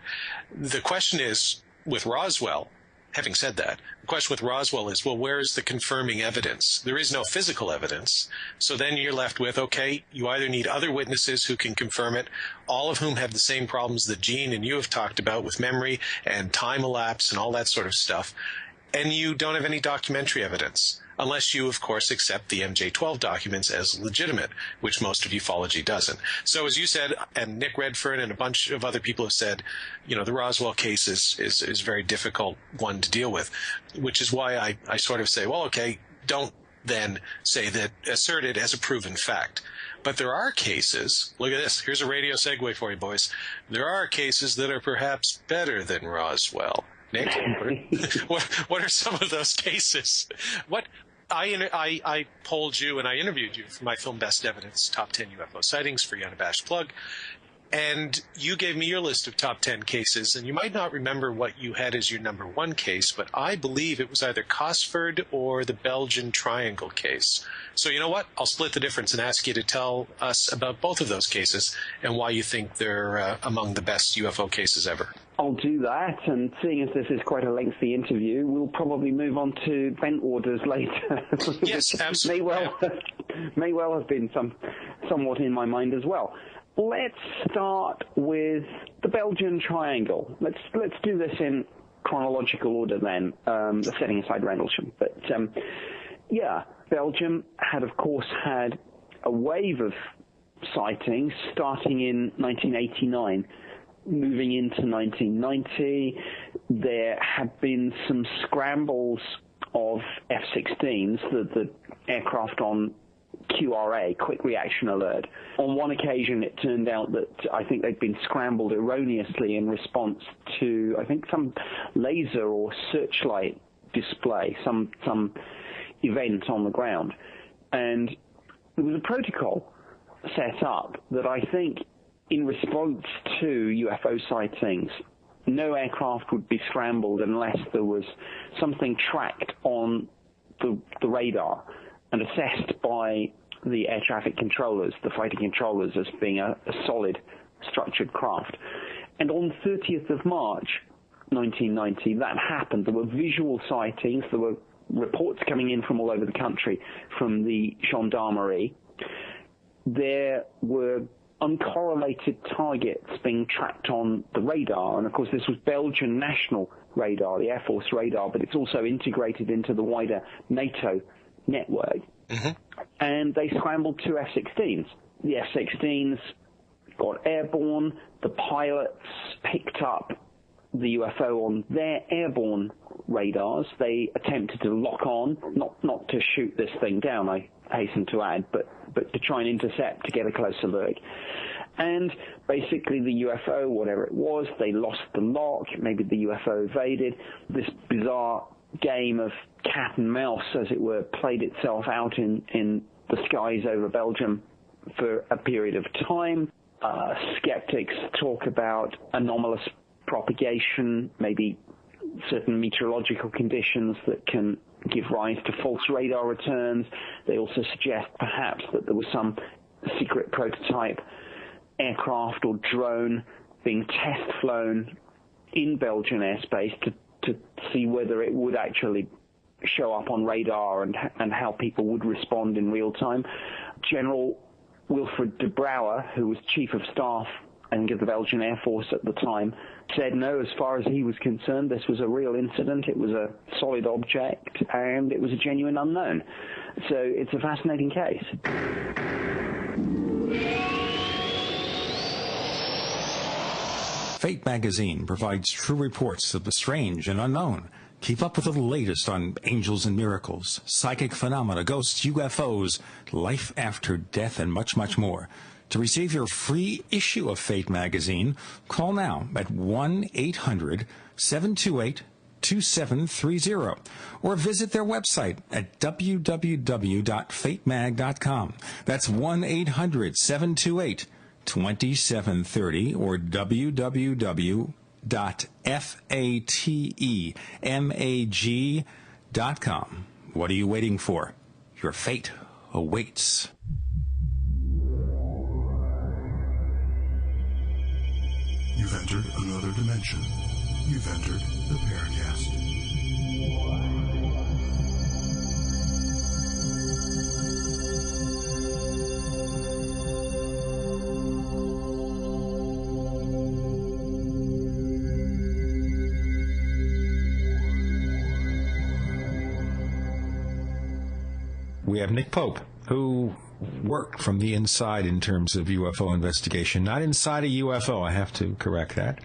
The question is, with Roswell, having said that, the question with Roswell is, well, where is the confirming evidence? There is no physical evidence. So then you're left with, okay, you either need other witnesses who can confirm it, all of whom have the same problems that Gene and you have talked about with memory and time elapse and all that sort of stuff, and you don't have any documentary evidence, unless you, of course, accept the MJ-12 documents as legitimate, which most of ufology doesn't. So as you said, and Nick Redfern and a bunch of other people have said, the Roswell case is a very difficult one to deal with, which is why I sort of say, well, okay, don't then say that assert it as a proven fact. But there are cases, look at this, here's a radio segue for you boys, there are cases that are perhaps better than Roswell. Nick, what are some of those cases? I polled you and I interviewed you for my film Best Evidence, Top 10 UFO Sightings for Unabashed Plug. And you gave me your list of top 10 cases, and you might not remember what you had as your number one case, but I believe it was either Cosford or the Belgian Triangle case. So you know what? I'll split the difference and ask you to tell us about both of those cases and why you think they're among the best UFO cases ever. I'll do that, and seeing as this is quite a lengthy interview, we'll probably move on to vent orders later. Yes, absolutely. may well have been somewhat in my mind as well. Let's start with the Belgian Triangle. Let's do this in chronological order then, setting aside Rendlesham. But Belgium had, of course, had a wave of sightings starting in 1989. Moving into 1990, there had been some scrambles of F-16s, the aircraft on QRA, Quick Reaction Alert. On one occasion, it turned out that I think they'd been scrambled erroneously in response to, I think, some laser or searchlight display, some event on the ground. And there was a protocol set up that I think, in response to UFO sightings, no aircraft would be scrambled unless there was something tracked on the radar and assessed by the air traffic controllers, the fighting controllers, as being a solid, structured craft. And on 30th of March, 1990, that happened. There were visual sightings. There were reports coming in from all over the country from the gendarmerie. There were uncorrelated targets being tracked on the radar. And, of course, this was Belgian national radar, the Air Force radar, but it's also integrated into the wider NATO network. Mm-hmm. And they scrambled two F-16s. The F-16s got airborne. The pilots picked up the UFO on their airborne radars. They attempted to lock on, not to shoot this thing down, I hasten to add, but to try and intercept, to get a closer look. And basically the UFO, whatever it was, they lost the lock. Maybe the UFO evaded. This bizarre game of cat and mouse, as it were, played itself out in the skies over Belgium for a period of time. Skeptics talk about anomalous propagation, maybe certain meteorological conditions that can give rise to false radar returns. They also suggest perhaps that there was some secret prototype aircraft or drone being test flown in Belgian airspace to see whether it would actually show up on radar and how people would respond in real time. General Wilfred de Brouwer, who was Chief of Staff, I think, of the Belgian Air Force at the time, said no, as far as he was concerned, this was a real incident, it was a solid object, and it was a genuine unknown. So it's a fascinating case. Fate magazine provides true reports of the strange and unknown. Keep up with the latest on angels and miracles, psychic phenomena, ghosts, UFOs, life after death, and much, much more. To receive your free issue of Fate magazine, call now at 1-800-728-2730 or visit their website at www.fatemag.com. That's 1-800-728-2730 or www.fatemag.com. What are you waiting for? Your fate awaits. You've entered another dimension. You've entered the Paracast. We have Nick Pope, who worked from the inside in terms of UFO investigation. Not inside a UFO, I have to correct that.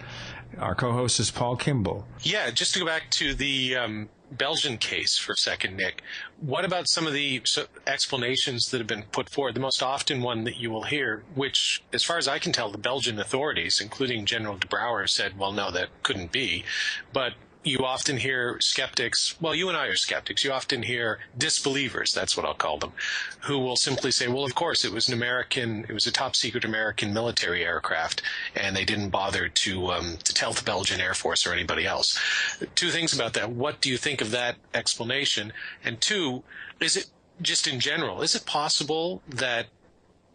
Our co-host is Paul Kimball. Yeah, just to go back to the Belgian case for a second, Nick, what about some of the explanations that have been put forward? The most often one that you will hear, which, as far as I can tell, the Belgian authorities, including General de Brouwer, said, well, no, that couldn't be. But you often hear skeptics, well, you and I are skeptics, you often hear disbelievers, that's what I'll call them, who will simply say, well, of course, it was a top secret American military aircraft, and they didn't bother to tell the Belgian Air Force or anybody else. Two things about that. What do you think of that explanation? And two, is it, just in general, is it possible that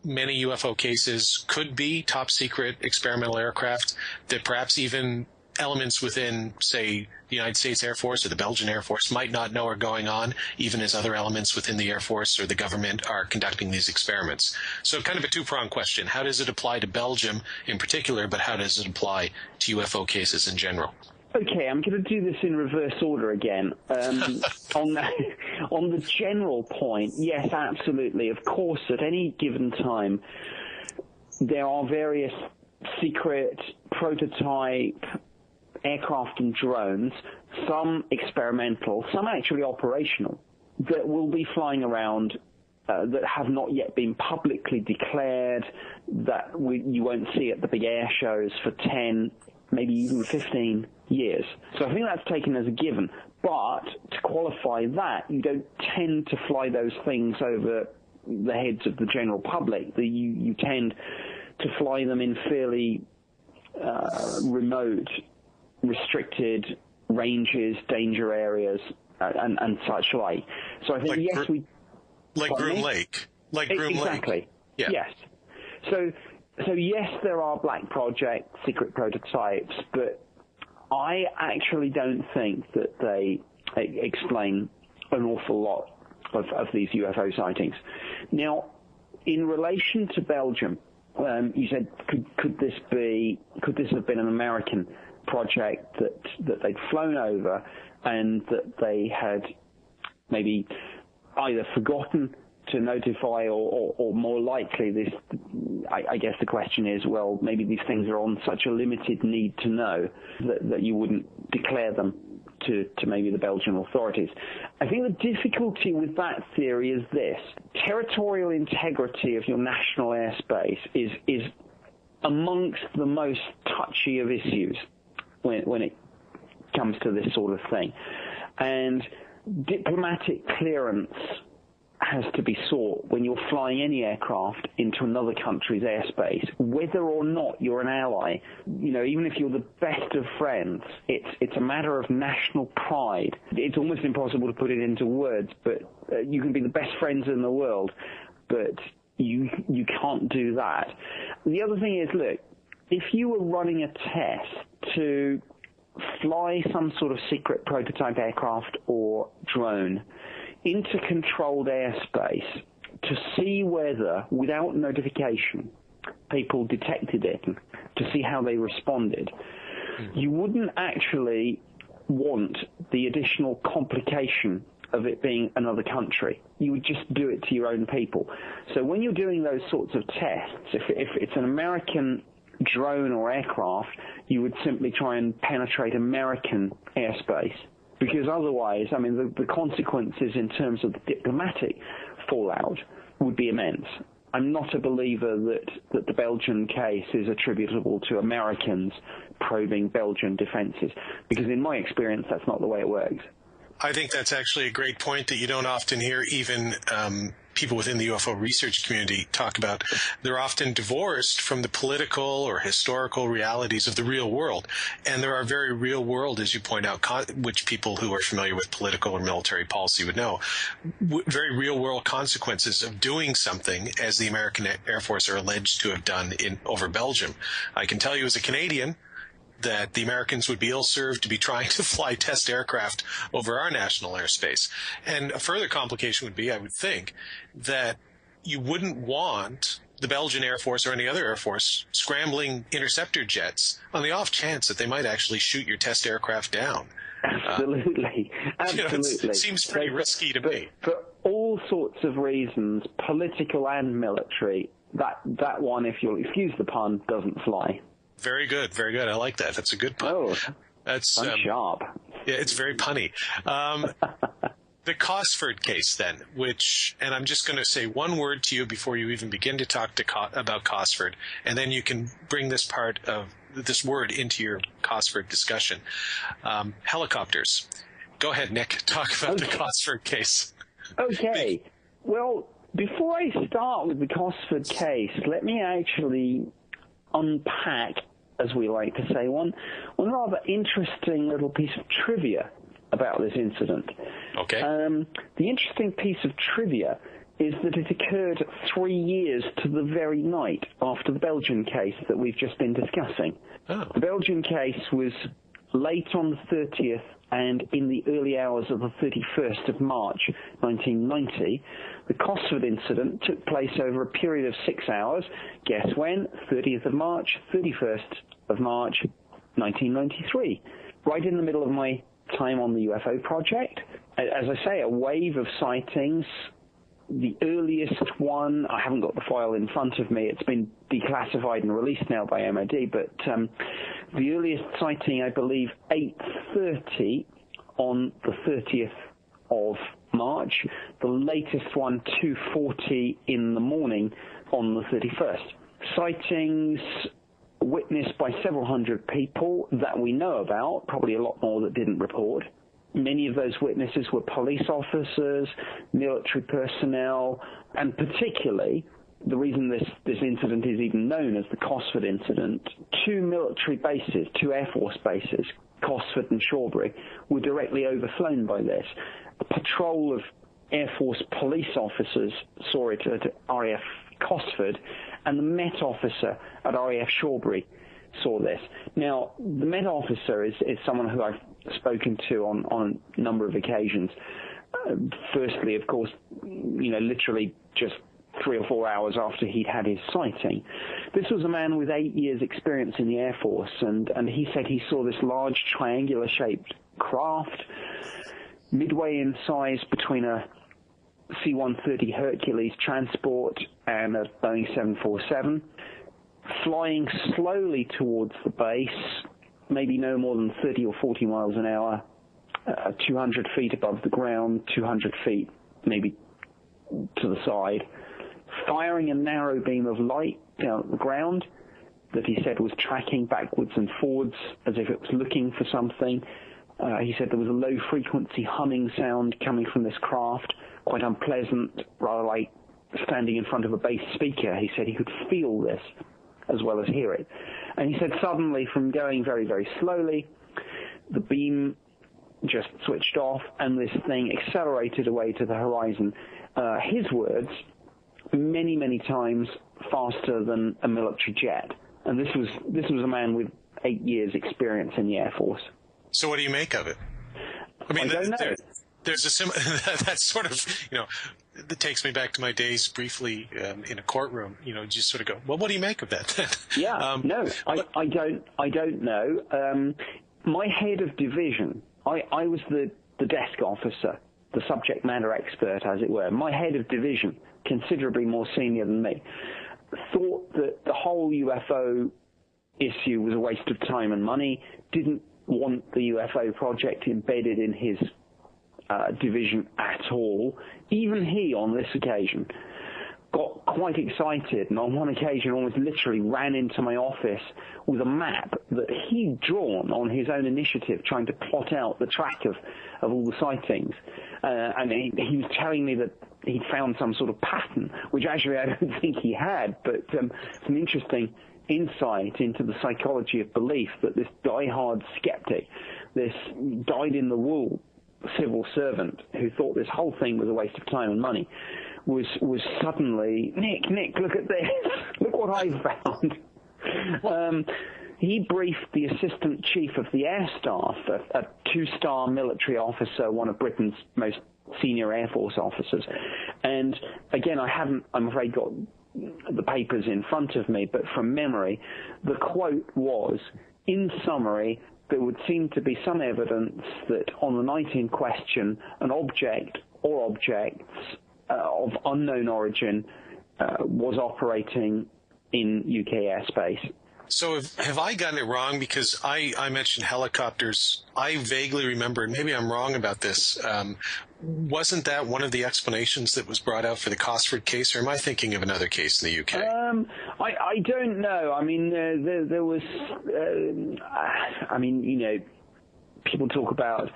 many UFO cases could be top secret experimental aircraft, that perhaps even elements within, say, the United States Air Force or the Belgian Air Force might not know are going on, even as other elements within the Air Force or the government are conducting these experiments? So kind of a two-pronged question. How does it apply to Belgium in particular, but how does it apply to UFO cases in general? Okay, I'm going to do this in reverse order again. On the general point, yes, absolutely. Of course, at any given time, there are various secret prototype aircraft and drones, some experimental, some actually operational, that will be flying around that have not yet been publicly declared, that you won't see at the big air shows for 10, maybe even 15 years. So I think that's taken as a given. But to qualify that, you don't tend to fly those things over the heads of the general public. You tend to fly them in fairly remote, restricted ranges, danger areas, and such like. So I think, yes, we... Like Groom Lake. Like Groom Lake. Exactly. Yeah. Yes. So yes, there are black project, secret prototypes, but I actually don't think that they explain an awful lot of these UFO sightings. Now, in relation to Belgium, you said, could this have been an American project that they'd flown over and that they had maybe either forgotten to notify or more likely this, I guess the question is, well, maybe these things are on such a limited need to know that you wouldn't declare them to maybe the Belgian authorities. I think the difficulty with that theory is this. Territorial integrity of your national airspace is amongst the most touchy of issues when it comes to this sort of thing. And diplomatic clearance has to be sought when you're flying any aircraft into another country's airspace, whether or not you're an ally. You know, even if you're the best of friends, it's a matter of national pride. It's almost impossible to put it into words, but you can be the best friends in the world, but you can't do that. The other thing is, look, if you were running a test to fly some sort of secret prototype aircraft or drone into controlled airspace to see whether, without notification, people detected it, to see how they responded, you wouldn't actually want the additional complication of it being another country. You would just do it to your own people. So when you're doing those sorts of tests, if it's an American drone or aircraft, you would simply try and penetrate American airspace. Because otherwise, I mean, the consequences in terms of the diplomatic fallout would be immense. I'm not a believer that the Belgian case is attributable to Americans probing Belgian defenses, because in my experience, that's not the way it works. I think that's actually a great point that you don't often hear even people within the UFO research community talk about. They're often divorced from the political or historical realities of the real world. And there are very real world, as you point out, which people who are familiar with political or military policy would know, very real world consequences of doing something as the American Air Force are alleged to have done over Belgium. I can tell you as a Canadian that the Americans would be ill-served to be trying to fly test aircraft over our national airspace. And a further complication would be, I would think, that you wouldn't want the Belgian Air Force or any other Air Force scrambling interceptor jets on the off chance that they might actually shoot your test aircraft down. Absolutely. Absolutely. You know, it seems pretty risky to me. For all sorts of reasons, political and military, that one, if you'll excuse the pun, doesn't fly. Very good, very good. I like that. That's a good pun. Oh, that's sharp. Yeah, it's very punny. The Cosford case, then, and I'm just going to say one word to you before you even begin to talk about Cosford, and then you can bring this part of this word into your Cosford discussion. Helicopters. Go ahead, Nick. Talk about the Cosford case. Okay. Well, before I start with the Cosford case, let me actually unpack, as we like to say, one rather interesting little piece of trivia about this incident. Okay. The interesting piece of trivia is that it occurred 3 years to the very night after the Belgian case that we've just been discussing. Oh. The Belgian case was late on the 30th and in the early hours of the 31st of March 1990. The Cosford incident took place over a period of 6 hours. Guess when? 30th of March, 31st of March 1993. Right in the middle of my time on the UFO project. As I say, a wave of sightings. The earliest one, I haven't got the file in front of me, it's been declassified and released now by MOD, but the earliest sighting, I believe, 8:30 on the 30th of March. The latest one, 2:40 in the morning on the 31st. Sightings witnessed by several hundred people that we know about, probably a lot more that didn't report. Many of those witnesses were police officers, military personnel, and particularly, the reason this incident is even known as the Cosford incident, 2 military bases, 2 Air Force bases, Cosford and Shawbury, were directly overflown by this. A patrol of Air Force police officers saw it at RAF Cosford, and the Met officer at RAF Shawbury saw this. Now, the Met officer is someone who I've spoken to on a number of occasions. Firstly, of course, literally just 3 or 4 hours after he'd had his sighting. This was a man with 8 years' experience in the Air Force, and he said he saw this large triangular-shaped craft, midway in size between a C-130 Hercules transport and a Boeing 747, flying slowly towards the base, maybe no more than 30 or 40 miles an hour, 200 feet above the ground, 200 feet maybe to the side, firing a narrow beam of light down at the ground that he said was tracking backwards and forwards as if it was looking for something. He said there was a low-frequency humming sound coming from this craft, quite unpleasant, rather like standing in front of a bass speaker. He said he could feel this as well as hear it. And he said suddenly, from going very, very slowly, the beam just switched off and this thing accelerated away to the horizon. His words, many, many times faster than a military jet. And this was a man with 8 years' experience in the Air Force. So what do you make of it? I mean, I don't know. There's that's sort of, that takes me back to my days briefly in a courtroom. Just sort of go, well, what do you make of that? Yeah, no, I don't know. My head of division, I was the desk officer, the subject matter expert, as it were. My head of division, considerably more senior than me, thought that the whole UFO issue was a waste of time and money, didn't want the UFO project embedded in his division at all. Even he, on this occasion, got quite excited and on one occasion almost literally ran into my office with a map that he'd drawn on his own initiative, trying to plot out the track of all the sightings. And he was telling me that he'd found some sort of pattern, which actually I don't think he had, but some interesting insight into the psychology of belief that this die-hard skeptic, this dyed-in-the-wool civil servant who thought this whole thing was a waste of time and money was suddenly, Nick, look at this. Look what I found. He briefed the assistant chief of the air staff, a 2-star military officer, one of Britain's most senior Air Force officers. And again, I haven't, I'm afraid, got the papers in front of me, but from memory, the quote was, in summary, there would seem to be some evidence that on the night in question, an object or objects of unknown origin was operating in UK airspace. So have I gotten it wrong? Because I mentioned helicopters. I vaguely remember, and maybe I'm wrong about this, wasn't that one of the explanations that was brought out for the Cosford case, or am I thinking of another case in the UK? I don't know. I mean, there was, people talk about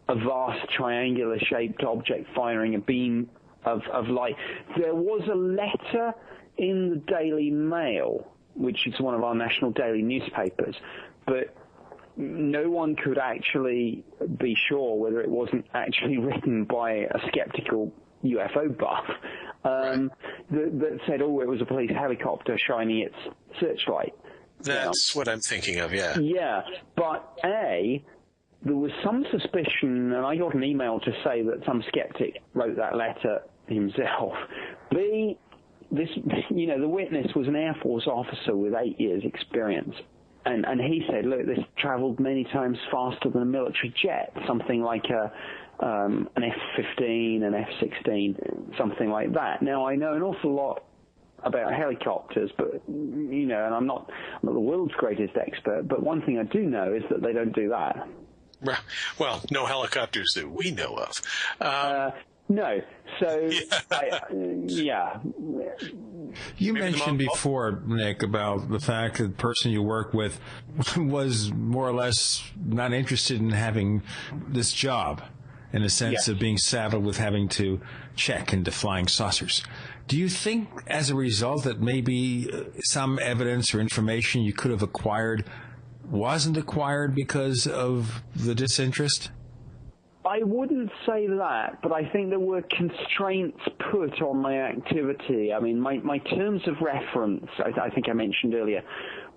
a vast triangular-shaped object firing a beam of light. There was a letter in the Daily Mail, which is one of our national daily newspapers, but no one could actually be sure whether it wasn't actually written by a skeptical UFO buff that said, it was a police helicopter shining its searchlight. That's what I'm thinking of, yeah. Yeah, but there was some suspicion, and I got an email to say that some skeptic wrote that letter himself. The witness was an Air Force officer with 8 years' experience. And he said, look, this traveled many times faster than a military jet, something like an F-15, an F-16, something like that. Now, I know an awful lot about helicopters, but, and I'm not the world's greatest expert, but one thing I do know is that they don't do that. Well, no helicopters that we know of. No. So, yeah. You mentioned before, Nick, about the fact that the person you work with was more or less not interested in having this job, in the sense of being saddled with having to check into flying saucers. Do you think, as a result, that maybe some evidence or information you could have acquired wasn't acquired because of the disinterest? I wouldn't say that, but I think there were constraints put on my activity. I mean, my terms of reference, I think I mentioned earlier,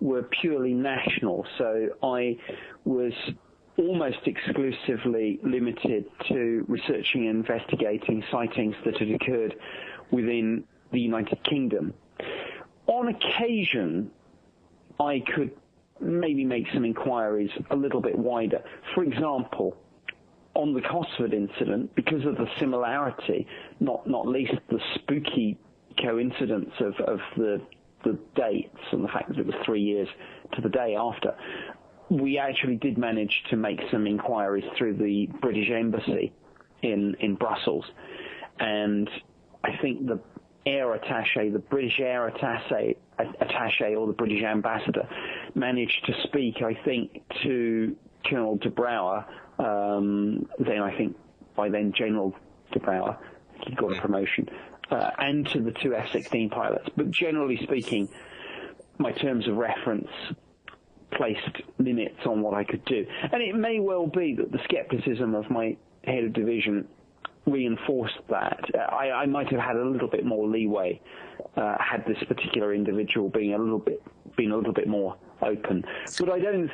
were purely national. So I was almost exclusively limited to researching and investigating sightings that had occurred within the United Kingdom. On occasion, I could maybe make some inquiries a little bit wider. For example, on the Cosford incident, because of the similarity, not least the spooky coincidence of the dates and the fact that it was 3 years to the day after, we actually did manage to make some inquiries through the British Embassy in Brussels. And I think the British air attaché or the British ambassador managed to speak, I think, to Colonel de Brouwer, by then General de Brouwer, he got a promotion, and to the two F-16 pilots. But generally speaking, my terms of reference placed limits on what I could do. And it may well be that the skepticism of my head of division reinforced that. I might have had a little bit more leeway had this particular individual been a little bit more open. But I don't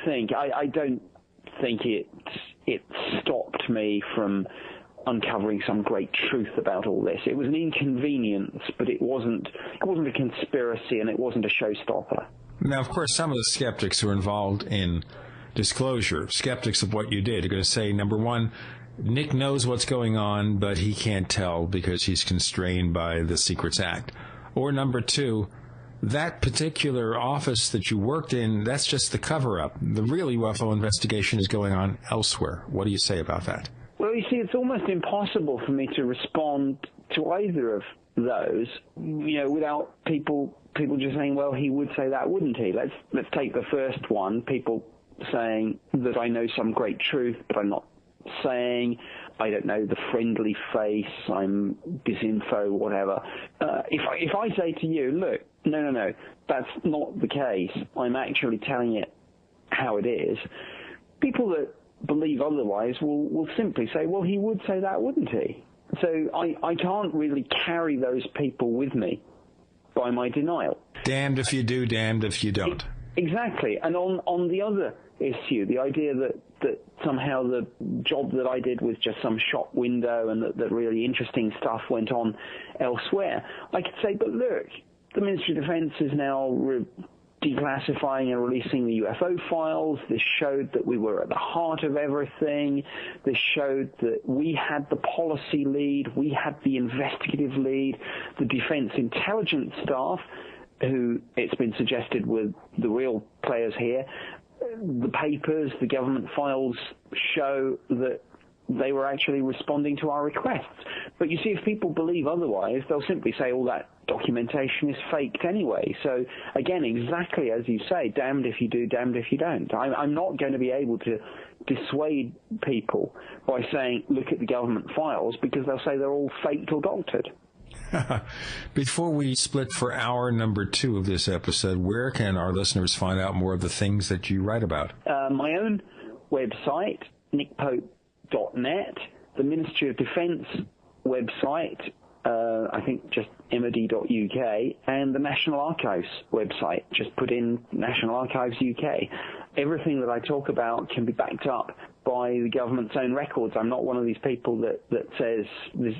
think it stopped me from uncovering some great truth about all this. It was an inconvenience, but it wasn't a conspiracy, and it wasn't a showstopper. Now, of course, some of the skeptics who are involved in disclosure, skeptics of what you did, are going to say, number one, Nick knows what's going on, but he can't tell because he's constrained by the Secrets Act. Or number two, that particular office that you worked in, that's just the cover-up. The real UFO investigation is going on elsewhere. What do you say about that? Well, you see, it's almost impossible for me to respond to either of those, without people just saying, well, he would say that, wouldn't he? Let's take the first one, people saying that I know some great truth, but I'm not saying, I don't know the friendly face, I'm disinfo, whatever. If I say to you, look, no, that's not the case, I'm actually telling it how it is, people that believe otherwise will simply say, well, he would say that, wouldn't he? So I can't really carry those people with me by my denial. Damned if you do, damned if you don't. Exactly. And on the other issue, the idea that somehow the job that I did was just some shop window and that really interesting stuff went on elsewhere, I could say, but look, the Ministry of Defense is now declassifying and releasing the UFO files. This showed that we were at the heart of everything. This showed that we had the policy lead, we had the investigative lead, the defense intelligence staff who it's been suggested were the real players here. The papers, the government files show that they were actually responding to our requests. But you see, if people believe otherwise, they'll simply say all that documentation is faked anyway. So, again, exactly as you say, damned if you do, damned if you don't. I'm not going to be able to dissuade people by saying, look at the government files, because they'll say they're all faked or doctored. Before we split for hour number 2 of this episode, where can our listeners find out more of the things that you write about? My own website, nickpope.net, the Ministry of Defence website, I think just MOD.uk, and the National Archives website. Just put in National Archives UK. Everything that I talk about can be backed up by the government's own records. I'm not one of these people that says, this,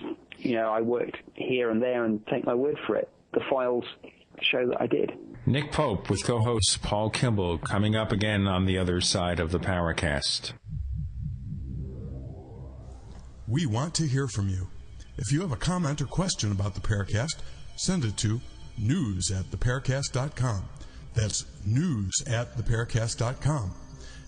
I worked here and there and take my word for it. The files show that I did. Nick Pope with co-host Paul Kimball coming up again on the other side of the Paracast. We want to hear from you. If you have a comment or question about the Paracast, send it to news@theparacast.com. That's news@theparacast.com.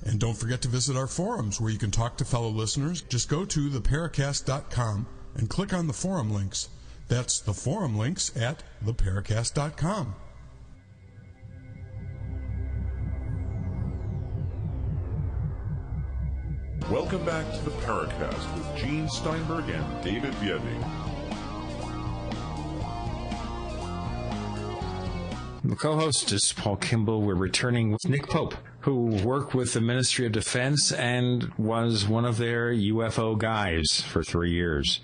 And don't forget to visit our forums where you can talk to fellow listeners. Just go to theparacast.com and click on the forum links. That's the forum links at theparacast.com. Welcome back to the Paracast with Gene Steinberg and David Biedny. The co-host is Paul Kimball. We're returning with Nick Pope, who worked with the Ministry of Defense and was one of their UFO guys for 3 years.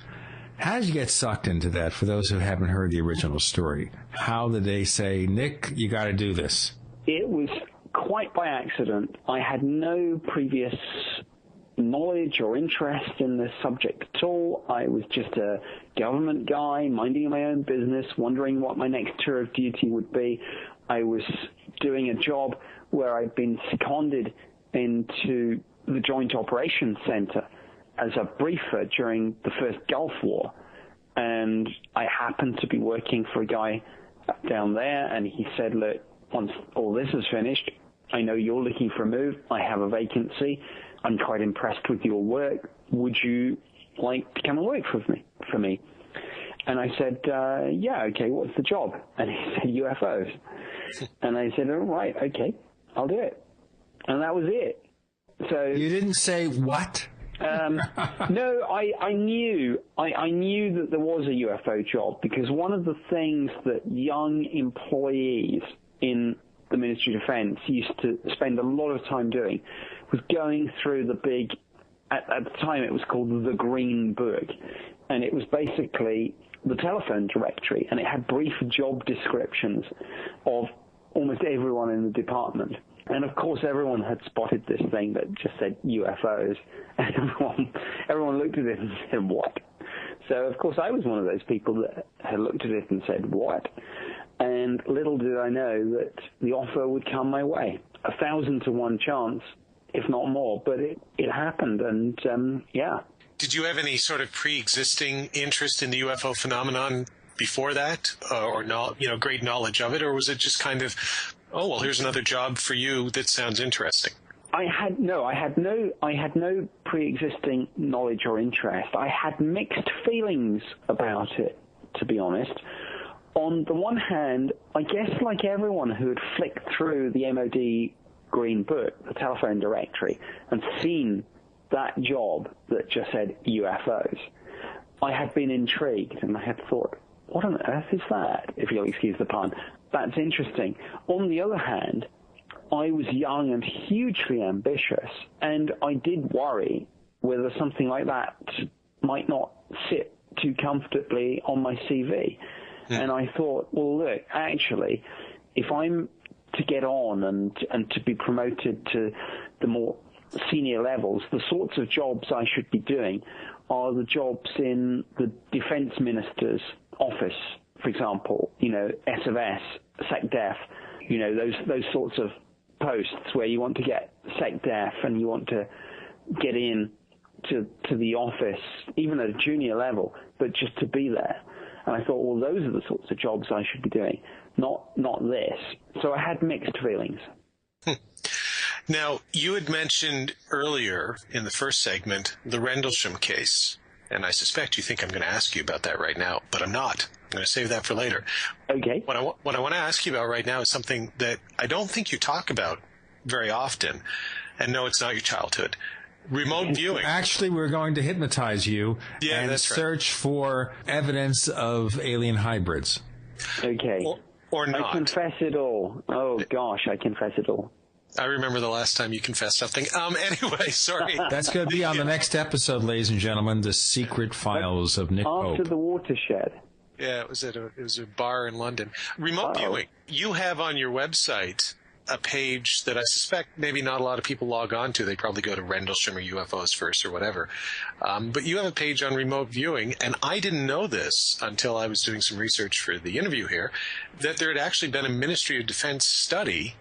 How did you get sucked into that, for those who haven't heard the original story? How did they say, Nick, you got to do this? It was quite by accident. I had no previous knowledge or interest in this subject at all. I was just a government guy minding my own business, wondering what my next tour of duty would be. I was doing a job where I'd been seconded into the Joint Operations Center as a briefer during the first Gulf War, and I happened to be working for a guy down there, and he said, look, once all this is finished, I know you're looking for a move. I have a vacancy. I'm quite impressed with your work. Would you like to come and work for me? And I said, yeah, okay, what's the job? And he said, UFOs. And I said, all right, okay, I'll do it. And that was it. So you didn't say what? No, I knew that there was a UFO job, because one of the things that young employees in the Ministry of Defense used to spend a lot of time doing was going through the big, at the time it was called the Green Book, and it was basically the telephone directory, and it had brief job descriptions of almost everyone in the department. And of course everyone had spotted this thing that just said UFOs, and everyone looked at it and said, what? So of course I was one of those people that had looked at it and said, what? And little did I know that the offer would come my way. 1,000 to 1 chance, if not more, but it happened, and yeah. Did you have any sort of pre-existing interest in the UFO phenomenon before that, or not, great knowledge of it, or was it just kind of, oh well, here's another job for you that sounds interesting? I had no pre-existing knowledge or interest. I had mixed feelings about it, to be honest. On the one hand, I guess like everyone who had flicked through the MOD Green Book, the telephone directory, and seen that job that just said UFOs, I had been intrigued, and I had thought, what on earth is that, if you'll excuse the pun? That's interesting. On the other hand, I was young and hugely ambitious, and I did worry whether something like that might not sit too comfortably on my CV. And I thought, well, look, actually, if I'm to get on and to be promoted to the more senior levels, the sorts of jobs I should be doing are the jobs in the defense minister's office, for example, SFS, SecDef, those sorts of posts where you want to get SecDef and you want to get in to the office, even at a junior level, but just to be there. And I thought, well, those are the sorts of jobs I should be doing, not this. So I had mixed feelings. Now, you had mentioned earlier in the first segment the Rendlesham case, and I suspect you think I'm going to ask you about that right now, but I'm not. I'm going to save that for later. Okay. What I want to ask you about right now is something that I don't think you talk about very often, and no, it's not your childhood. Remote viewing. Actually, we're going to hypnotize you and search for evidence of alien hybrids. Okay. Or not. I confess it all. Oh, gosh, I confess it all. I remember the last time you confessed something. Anyway, sorry. That's going to be on the next episode, ladies and gentlemen, The Secret Files of Nick Pope. After the watershed. Yeah, it was a bar in London. Remote viewing. You have on your website a page that I suspect maybe not a lot of people log on to. They probably go to Rendlesham or UFOs first or whatever. But you have a page on remote viewing, and I didn't know this until I was doing some research for the interview here, that there had actually been a Ministry of Defense study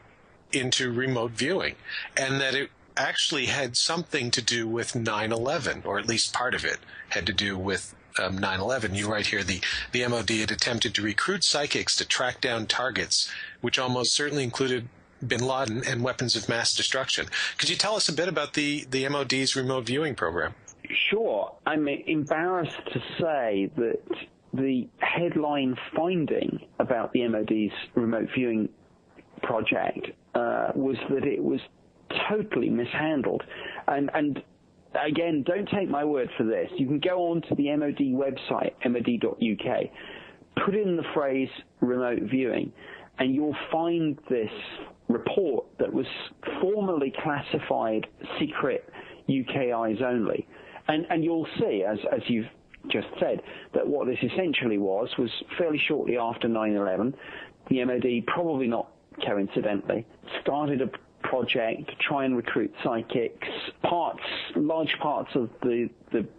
into remote viewing, and that it actually had something to do with 9/11, or at least part of it had to do with 9/11. You write here, the MOD had attempted to recruit psychics to track down targets, which almost certainly included bin Laden and weapons of mass destruction. Could you tell us a bit about the MOD's remote viewing program? Sure. I'm embarrassed to say that the headline finding about the MOD's remote viewing project was that it was totally mishandled. And again, don't take my word for this. You can go on to the MOD website, mod.uk, put in the phrase remote viewing, and you'll find this report that was formally classified secret UK eyes only. And you'll see, as you've just said, that what this essentially was fairly shortly after 9/11, the MOD, probably not coincidentally, started a project to try and recruit psychics. Large parts of the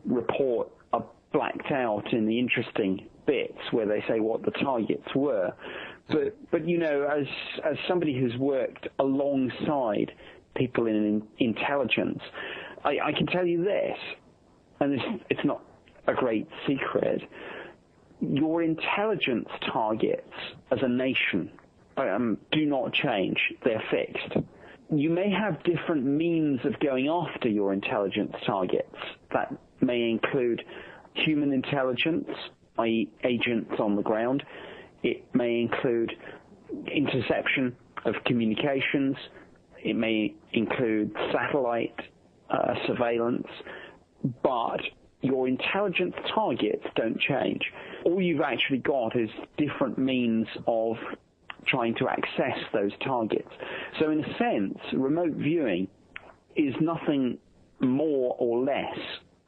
report are blacked out in the interesting bits where they say what the targets were. But you know, as somebody who's worked alongside people in intelligence, I can tell you this, and it's not a great secret. Your intelligence targets as a nation do not change. They're fixed. You may have different means of going after your intelligence targets. That may include human intelligence, i.e. agents on the ground. It may include interception of communications. It may include satellite surveillance. But your intelligence targets don't change. All you've actually got is different means of trying to access those targets. So in a sense, remote viewing is nothing more or less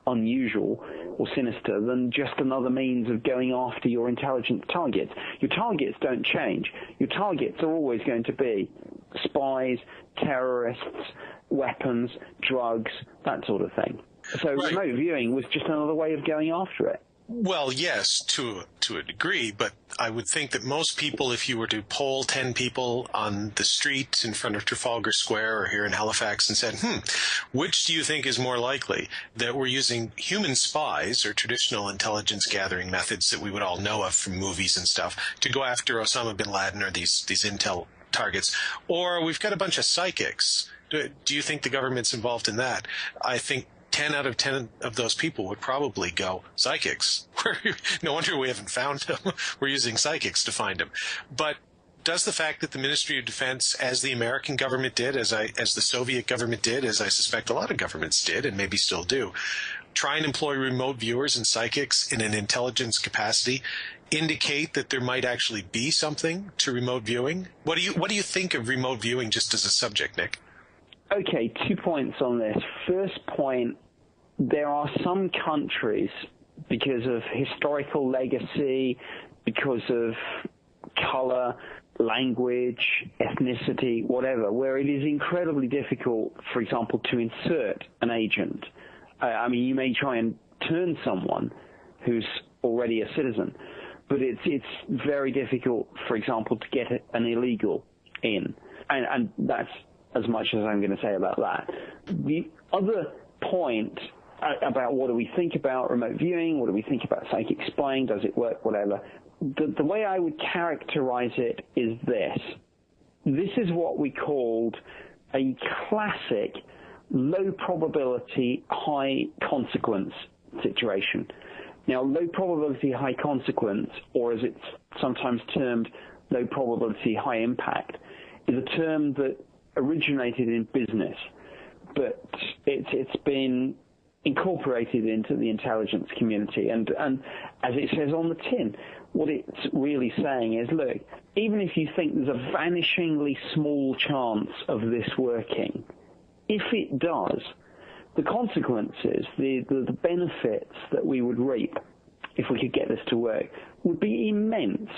unusual or sinister than just another means of going after your intelligence targets. Your targets don't change. Your targets are always going to be spies, terrorists, weapons, drugs, that sort of thing. So remote viewing was just another way of going after it. Well, yes, to a degree, but I would think that most people, if you were to poll 10 people on the street in front of Trafalgar Square or here in Halifax and said, which do you think is more likely, that we're using human spies or traditional intelligence gathering methods that we would all know of from movies and stuff to go after Osama bin Laden or these intel targets, or we've got a bunch of psychics? Do you think the government's involved in that? I think 10 out of 10 of those people would probably go, psychics. No wonder we haven't found them. We're using psychics to find them. But does the fact that the Ministry of Defense, as the American government did, as the Soviet government did, as I suspect a lot of governments did and maybe still do, try and employ remote viewers and psychics in an intelligence capacity, indicate that there might actually be something to remote viewing? What do you think of remote viewing just as a subject, Nick? Okay, 2 points on this. First point, there are some countries, because of historical legacy, because of color, language, ethnicity, whatever, where it is incredibly difficult, for example, to insert an agent. I mean, you may try and turn someone who's already a citizen, but it's very difficult, for example, to get an illegal in. And that's as much as I'm going to say about that. The other point about what do we think about remote viewing, what do we think about psychic spying, does it work, whatever. The way I would characterize it is this. This is what we called a classic low probability, high consequence situation. Now, low probability, high consequence, or as it's sometimes termed, low probability, high impact, is a term that originated in business, but it's been incorporated into the intelligence community. And as it says on the tin, what it's really saying is, look, even if you think there's a vanishingly small chance of this working, if it does, the consequences, the benefits that we would reap if we could get this to work would be immense.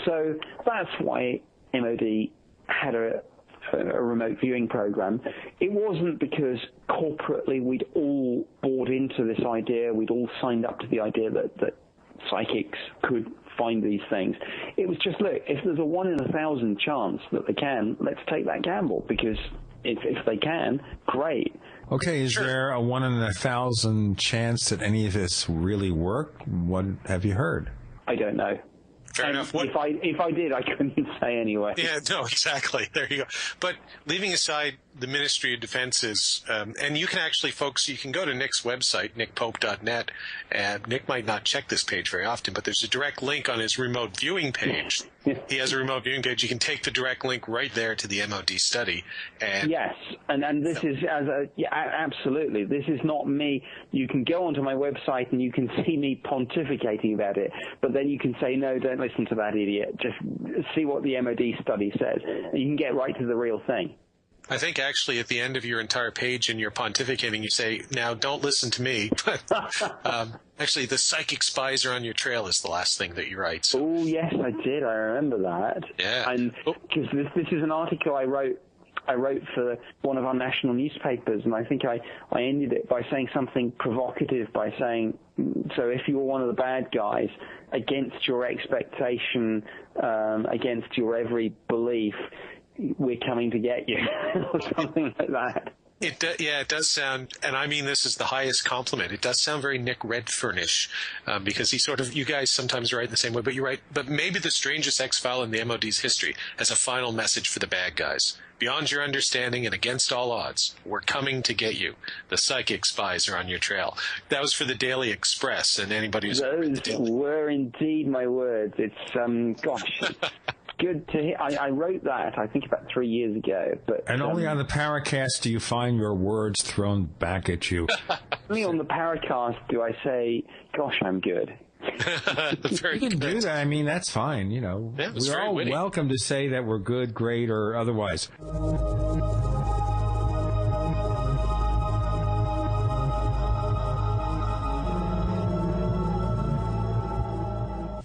So that's why MOD had a remote viewing program. It wasn't because corporately we'd all bought into this idea, we'd all signed up to the idea that psychics could find these things. It was just, look, if there's a 1 in 1,000 chance that they can, let's take that gamble, because if they can, great. Okay, is there a 1 in 1,000 chance that any of this really work? What have you heard? I don't know. Fair enough. If I did, I couldn't say anyway. Yeah, no, exactly. There you go. But leaving aside the Ministry of Defense's, and you can actually, folks, you can go to Nick's website, nickpope.net, and Nick might not check this page very often, but there's a direct link on his remote viewing page. He has a remote viewing page. You can take the direct link right there to the MOD study. And yes, and this is absolutely. This is not me. You can go onto my website and you can see me pontificating about it, but then you can say, no, don't listen to that idiot. Just see what the MOD study says. And you can get right to the real thing. I think actually at the end of your entire page in your pontificating, you say, now don't listen to me. But actually, the psychic spies are on your trail is the last thing that you write. So. Oh, yes, I did. I remember that. Yeah. And because this is an article I wrote for one of our national newspapers, and I think I ended it by saying something provocative by saying, so if you're one of the bad guys, against your expectation, against your every belief, we're coming to get you, or something like that. It does sound, and I mean this is the highest compliment, it does sound very Nick Redfern-ish, because you guys sometimes write the same way, but you write, but maybe the strangest X-File in the MOD's history has a final message for the bad guys. Beyond your understanding and against all odds, we're coming to get you. The psychic spies are on your trail. That was for the Daily Express, and anybody who's read the Daily. Those were indeed my words. It's, gosh... Good to hear. I wrote that, I think, about 3 years ago. And only on the Paracast do you find your words thrown back at you. Only on the Paracast do I say, gosh, I'm good. You can do that. I mean, that's fine. You know, yeah, we're all welcome to say that we're good, great, or otherwise.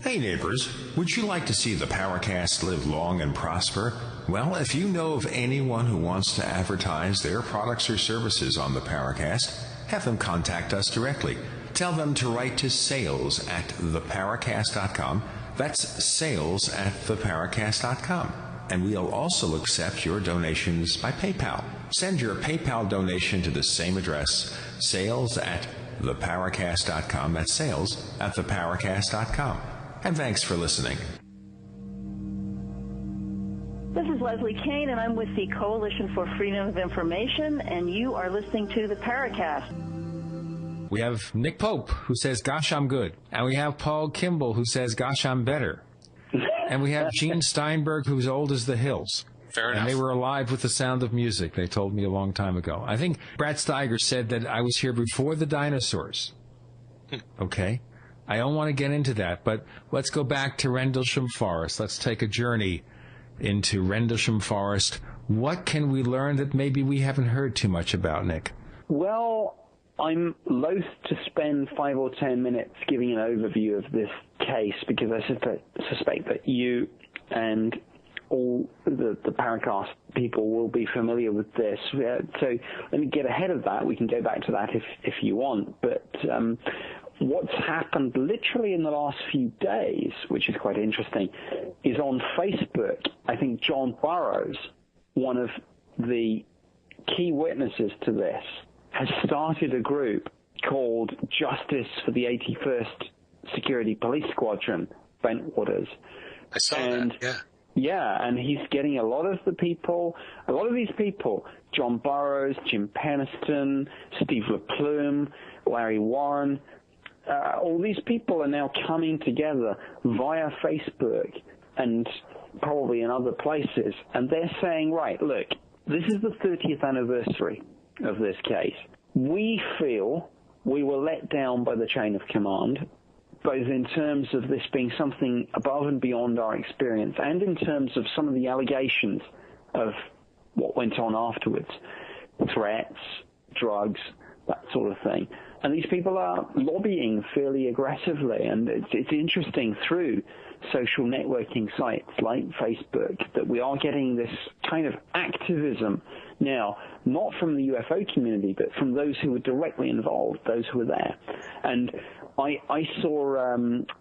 Hey neighbors, would you like to see the Paracast live long and prosper? Well, if you know of anyone who wants to advertise their products or services on the Paracast, have them contact us directly. Tell them to write to sales@theparacast.com. That's sales@theparacast.com. And we'll also accept your donations by PayPal. Send your PayPal donation to the same address, sales@theparacast.com. That's sales@theparacast.com. And thanks for listening. This is Leslie Kane, and I'm with the Coalition for Freedom of Information, and you are listening to the Paracast. We have Nick Pope, who says, gosh, I'm good. And we have Paul Kimball, who says, gosh, I'm better. And we have Gene Steinberg, who's old as the hills. Fair enough. And they were alive with the sound of music, they told me a long time ago. I think Brad Steiger said that I was here before the dinosaurs. Okay? I don't want to get into that, but let's go back to Rendlesham Forest. Let's take a journey into Rendlesham Forest. What can we learn that maybe we haven't heard too much about, Nick? Well, I'm loath to spend 5 or 10 minutes giving an overview of this case because I suspect that you and all the Paracast people will be familiar with this. So let me get ahead of that. We can go back to that if you want. But what's happened literally in the last few days, which is quite interesting, is on Facebook, I think John Burroughs, one of the key witnesses to this, has started a group called Justice for the 81st Security Police Squadron, Bentwaters. I saw that, yeah. Yeah, and he's getting a lot of these people, John Burroughs, Jim Peniston, Steve LaPlume, Larry Warren, all these people are now coming together via Facebook and probably in other places, and they're saying, right, look, this is the 30th anniversary of this case. We feel we were let down by the chain of command, both in terms of this being something above and beyond our experience and in terms of some of the allegations of what went on afterwards, threats, drugs, that sort of thing. And these people are lobbying fairly aggressively, and it's interesting through social networking sites like Facebook that we are getting this kind of activism now, not from the UFO community, but from those who were directly involved, those who were there. And I saw,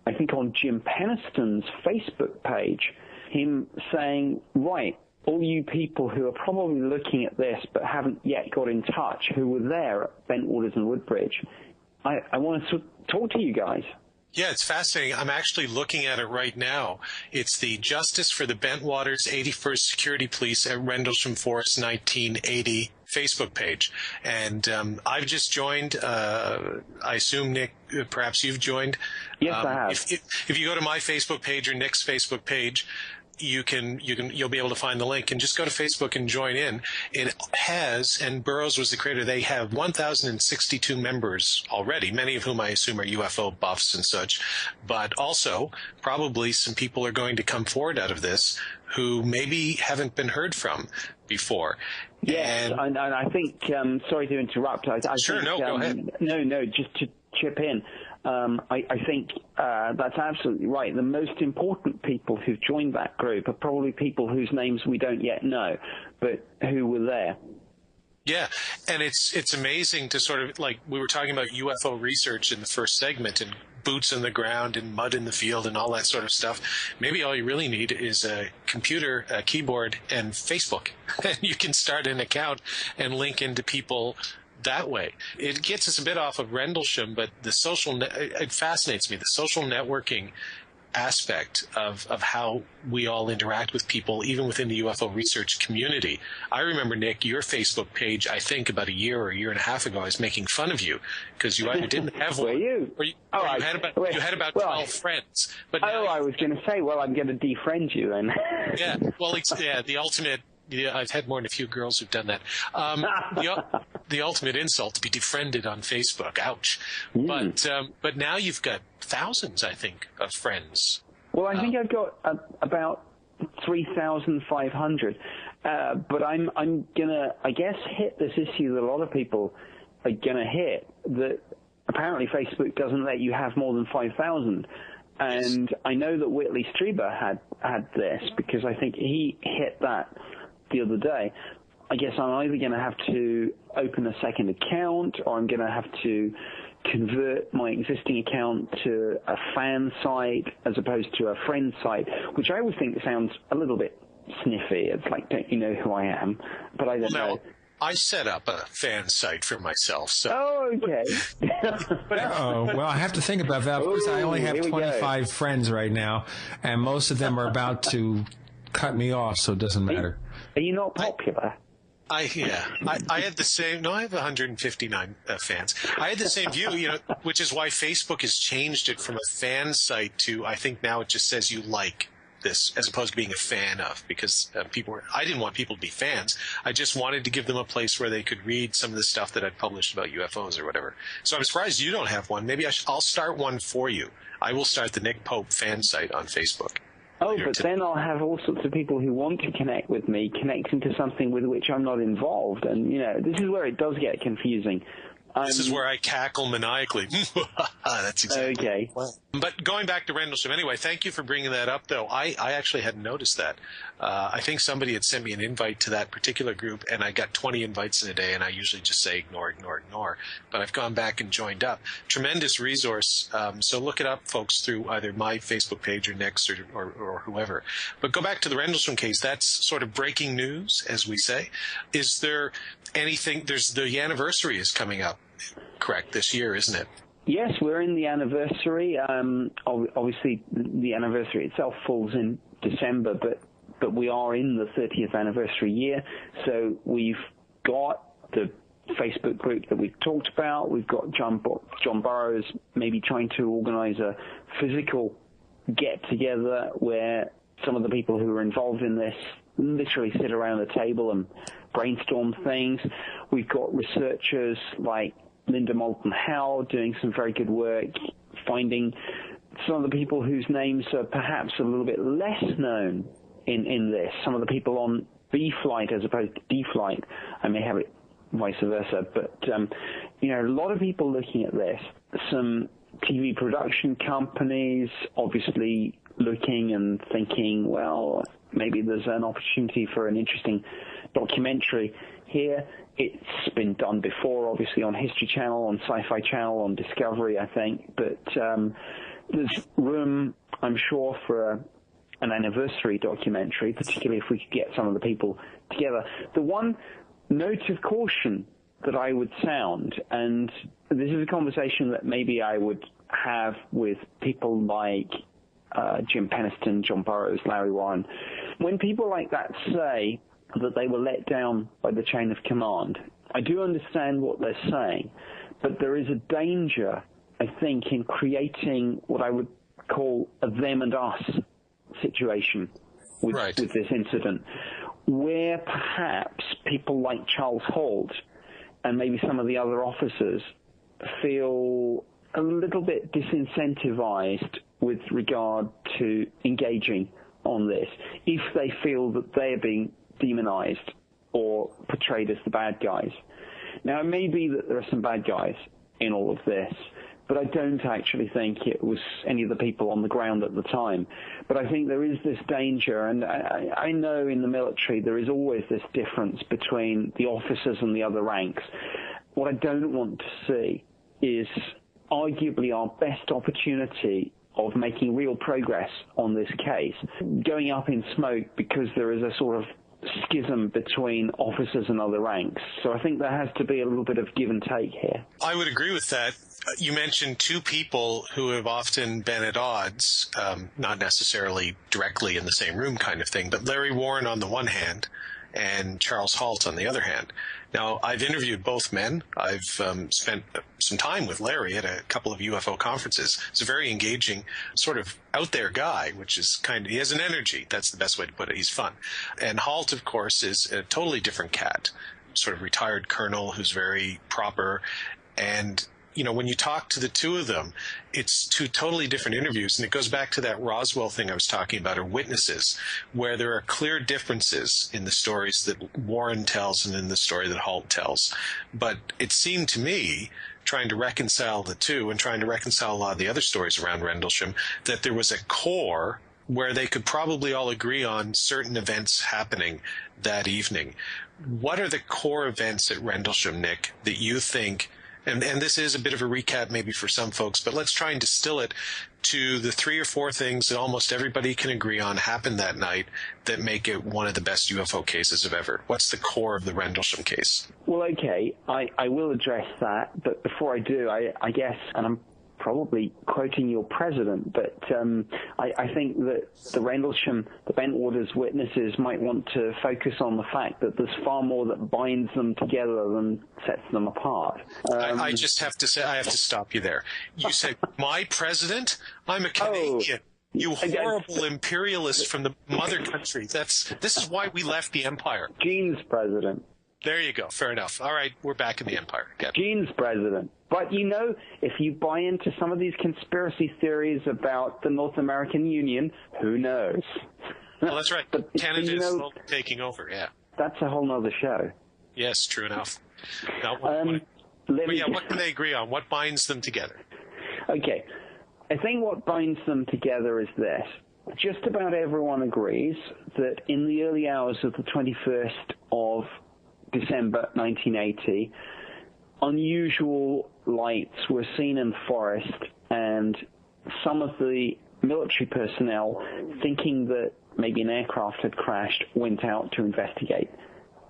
I think on Jim Peniston's Facebook page, him saying, right, all you people who are probably looking at this but haven't yet got in touch, who were there at Bentwaters and Woodbridge, I want to talk to you guys. Yeah, it's fascinating. I'm actually looking at it right now. It's the Justice for the Bentwaters 81st Security Police at Rendlesham Forest 1980 Facebook page. And I've just joined. I assume, Nick, perhaps you've joined. Yes, I have. If you go to my Facebook page or Nick's Facebook page, you'll be able to find the link and just go to Facebook and join in. It has, and Burroughs was the creator, they have 1,062 members already, many of whom I assume are UFO buffs and such, but also probably some people are going to come forward out of this who maybe haven't been heard from before. Yes, and I think, sorry to interrupt. Sure, no, go ahead. No, just to chip in. I think that's absolutely right. The most important people who've joined that group are probably people whose names we don't yet know, but who were there. Yeah, and it's amazing to sort of, like, we were talking about UFO research in the first segment and boots on the ground and mud in the field and all that sort of stuff. Maybe all you really need is a computer, a keyboard, and Facebook. And you can start an account and link into people that way. It gets us a bit off of Rendlesham, but it fascinates me, the social networking aspect of how we all interact with people, even within the UFO research community. I remember, Nick, your Facebook page, I think about a year or a year and a half ago, I was making fun of you because you either didn't have one, you had about 12 friends. But I was going to say, well, I'm going to defriend you then. Yeah, well, the ultimate. Yeah, I've had more than a few girls who've done that. The ultimate insult to be defriended on Facebook. Ouch. But now you've got thousands, I think, of friends. Well, I think I've got about 3,500. But I'm gonna, I guess, hit this issue that a lot of people are gonna hit. That apparently Facebook doesn't let you have more than 5,000. And I know that Whitley Strieber had this because I think he hit that the other day. I guess I'm either going to have to open a second account or I'm going to have to convert my existing account to a fan site as opposed to a friend site, which I always think sounds a little bit sniffy. It's like, don't you know who I am? But I don't know. I set up a fan site for myself. So. Oh, okay. Well, I have to think about that because I only have 25 friends right now, and most of them are about to cut me off, so it doesn't matter. Are you not popular? I had the same. No, I have 159 fans. I had the same view, which is why Facebook has changed it from a fan site to, I think now it just says you like this as opposed to being a fan of, because I didn't want people to be fans. I just wanted to give them a place where they could read some of the stuff that I'd published about UFOs or whatever. So I'm surprised you don't have one. Maybe I'll start one for you. I will start the Nick Pope fan site on Facebook. Oh, but then I'll have all sorts of people who want to connect with me connecting to something with which I'm not involved. And, this is where it does get confusing. This is where I cackle maniacally. That's exactly okay. But going back to Rendlesham, anyway, thank you for bringing that up, though. I actually hadn't noticed that. I think somebody had sent me an invite to that particular group, and I got 20 invites in a day, and I usually just say ignore. But I've gone back and joined up. Tremendous resource. So look it up, folks, through either my Facebook page or Nick's or whoever. But go back to the Rendlesham case. That's sort of breaking news, as we say. Is there anything? The anniversary is coming up. correct, this year, isn't it? Yes, we're in the anniversary. Obviously, the anniversary itself falls in December, but we are in the 30th anniversary year. So we've got the Facebook group that we've talked about. We've got John Burroughs maybe trying to organize a physical get-together where some of the people who are involved in this literally sit around a table and brainstorm things. We've got researchers like Linda Moulton Howe doing some very good work, finding some of the people whose names are perhaps a little bit less known in this. Some of the people on B Flight as opposed to D Flight. I may have it vice versa, but a lot of people looking at this. Some TV production companies obviously looking and thinking, well, maybe there's an opportunity for an interesting documentary here. It's been done before, obviously, on History Channel, on Sci-Fi Channel, on Discovery, I think. But there's room, I'm sure, for an anniversary documentary, particularly if we could get some of the people together. The one note of caution that I would sound, and this is a conversation that maybe I would have with people like Jim Penniston, John Burroughs, Larry Warren. When people like that say that they were let down by the chain of command, I do understand what they're saying, but there is a danger, I think, in creating what I would call a them and us situation with this incident, where perhaps people like Charles Holt and maybe some of the other officers feel a little bit disincentivized with regard to engaging on this, if they feel that they're being demonized or portrayed as the bad guys. Now, it may be that there are some bad guys in all of this, but I don't actually think it was any of the people on the ground at the time. But I think there is this danger, and I know in the military there is always this difference between the officers and the other ranks. What I don't want to see is arguably our best opportunity of making real progress on this case going up in smoke because there is a sort of schism between officers and other ranks. So I think there has to be a little bit of give and take here. I would agree with that. You mentioned two people who have often been at odds, not necessarily directly in the same room kind of thing, but Larry Warren on the one hand and Charles Holt on the other hand. Now, I've interviewed both men. I've spent some time with Larry at a couple of UFO conferences. He's a very engaging, sort of out there guy, which is he has an energy. That's the best way to put it. He's fun. And Holt, of course, is a totally different cat, sort of retired colonel who's very proper. And when you talk to the two of them, it's two totally different interviews. And it goes back to that Roswell thing I was talking about, or witnesses, where there are clear differences in the stories that Warren tells and in the story that Holt tells. But it seemed to me, trying to reconcile the two and trying to reconcile a lot of the other stories around Rendlesham, that there was a core where they could probably all agree on certain events happening that evening. What are the core events at Rendlesham, Nick, that you think... And this is a bit of a recap maybe for some folks, but let's try and distill it to the 3 or 4 things that almost everybody can agree on happened that night that make it one of the best UFO cases of ever. What's the core of the Rendlesham case? Well, okay, I will address that, but before I do, I guess, and I'm probably quoting your president, but I think that the Rendlesham, the Bentwaters witnesses might want to focus on the fact that there's far more that binds them together than sets them apart. I just have to say, I have to stop you there. You said, my president? I'm a Canadian. You horrible imperialist from the mother country. This is why we left the empire. Gene's president. There you go. Fair enough. All right, we're back in the empire again. Gene's president. But, if you buy into some of these conspiracy theories about the North American Union, who knows? Well, that's right. But, Canada is slowly taking over, yeah. That's a whole other show. Yes, true enough. Now, what can they agree on? What binds them together? Okay. I think what binds them together is this. Just about everyone agrees that in the early hours of the 21st of December 1980, unusual lights were seen in the forest, and some of the military personnel, thinking that maybe an aircraft had crashed, went out to investigate.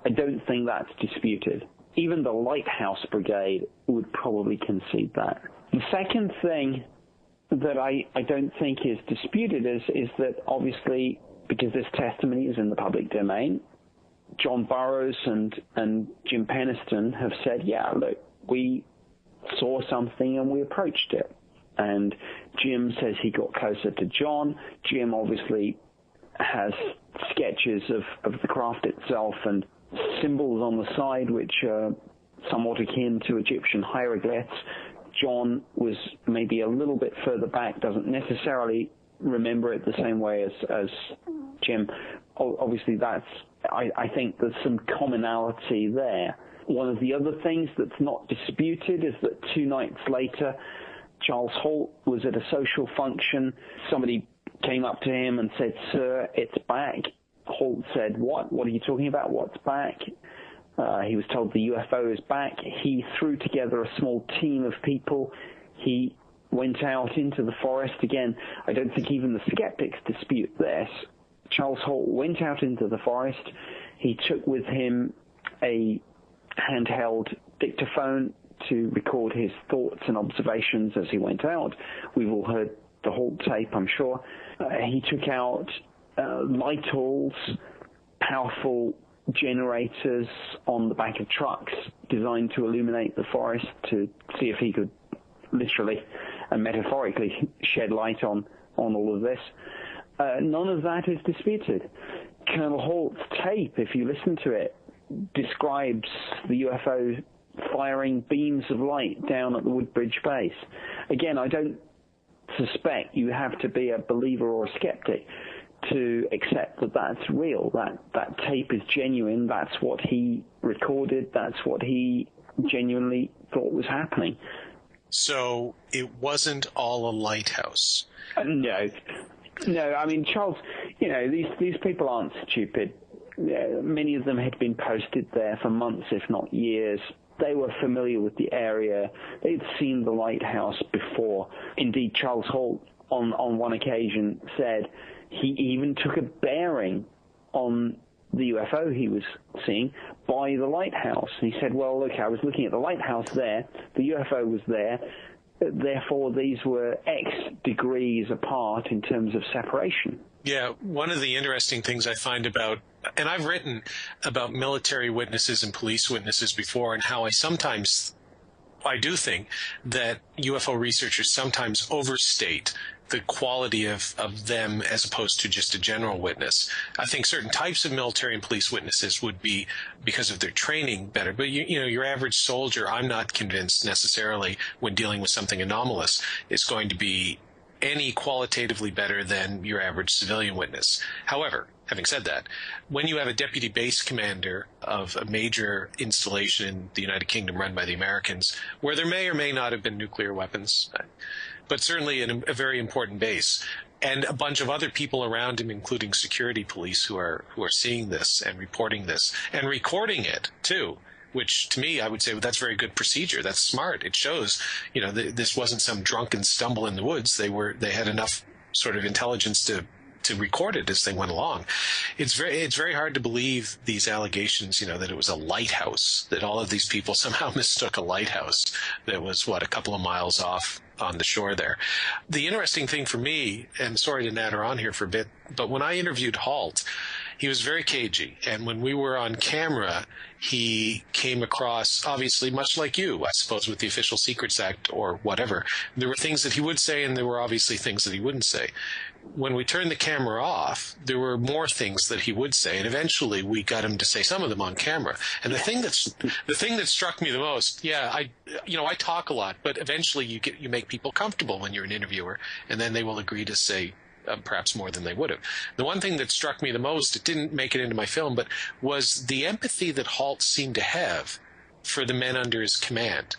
I don't think that's disputed. even the Lighthouse Brigade would probably concede that. The second thing that I don't think is disputed is that obviously, because this testimony is in the public domain, John Burroughs and Jim Penniston have said, yeah, look, we saw something and we approached it. And Jim says he got closer to John. Jim obviously has sketches of the craft itself and symbols on the side which are somewhat akin to Egyptian hieroglyphs. John was maybe a little bit further back, doesn't necessarily remember it the same way as Jim. Obviously, I think there's some commonality there. One of the other things that's not disputed is that 2 nights later, Charles Holt was at a social function. Somebody came up to him and said, "Sir, it's back." Holt said, "What? What are you talking about? What's back?" He was told the UFO is back. He threw together a small team of people. He went out into the forest. Again, I don't think even the skeptics dispute this. Charles Holt went out into the forest. He took with him a handheld dictaphone to record his thoughts and observations as he went out. We've all heard the Holt tape, I'm sure. He took out light-alls, powerful generators on the back of trucks designed to illuminate the forest to see if he could literally and metaphorically shed light on all of this. None of that is disputed. Colonel Holt's tape, if you listen to it, describes the UFO firing beams of light down at the Woodbridge base. Again, I don't suspect you have to be a believer or a skeptic to accept that that's real, that tape is genuine, that's what he recorded, that's what he genuinely thought was happening. So it wasn't all a lighthouse? No, I mean, Charles, these people aren't stupid. Many of them had been posted there for months, if not years. They were familiar with the area. They'd seen the lighthouse before. Indeed, Charles Holt, on one occasion, said he even took a bearing on the UFO he was seeing by the lighthouse. And he said, well, look, I was looking at the lighthouse there. The UFO was there. Therefore, these were X degrees apart in terms of separation. Yeah, one of the interesting things I find about, and I've written about military witnesses and police witnesses before, and how I do think that UFO researchers sometimes overstate the quality of them as opposed to just a general witness. I think certain types of military and police witnesses would be, because of their training, better. But your average soldier, I'm not convinced necessarily when dealing with something anomalous is going to be any qualitatively better than your average civilian witness. However, having said that, when you have a deputy base commander of a major installation in the United Kingdom run by the Americans, where there may or may not have been nuclear weapons, but certainly a very important base, and a bunch of other people around him, including security police who are seeing this and reporting this and recording it too, which to me, I would say, well, that's very good procedure. That's smart. It shows, this wasn't some drunken stumble in the woods. They had enough sort of intelligence to record it as they went along. It's very hard to believe these allegations, that it was a lighthouse, that all of these people somehow mistook a lighthouse that was, a couple of miles off on the shore there. The interesting thing for me, and sorry to natter on here for a bit, but when I interviewed Holt, he was very cagey. And when we were on camera, he came across, obviously, much like you, I suppose, with the Official Secrets Act or whatever. There were things that he would say, and there were obviously things that he wouldn't say. When we turned the camera off, there were more things that he would say, and eventually we got him to say some of them on camera. And the thing that struck me the most, I talk a lot, but eventually you make people comfortable when you're an interviewer, and then they will agree to say perhaps more than they would have. The one thing that struck me the most, it didn't make it into my film, but was the empathy that Holt seemed to have for the men under his command.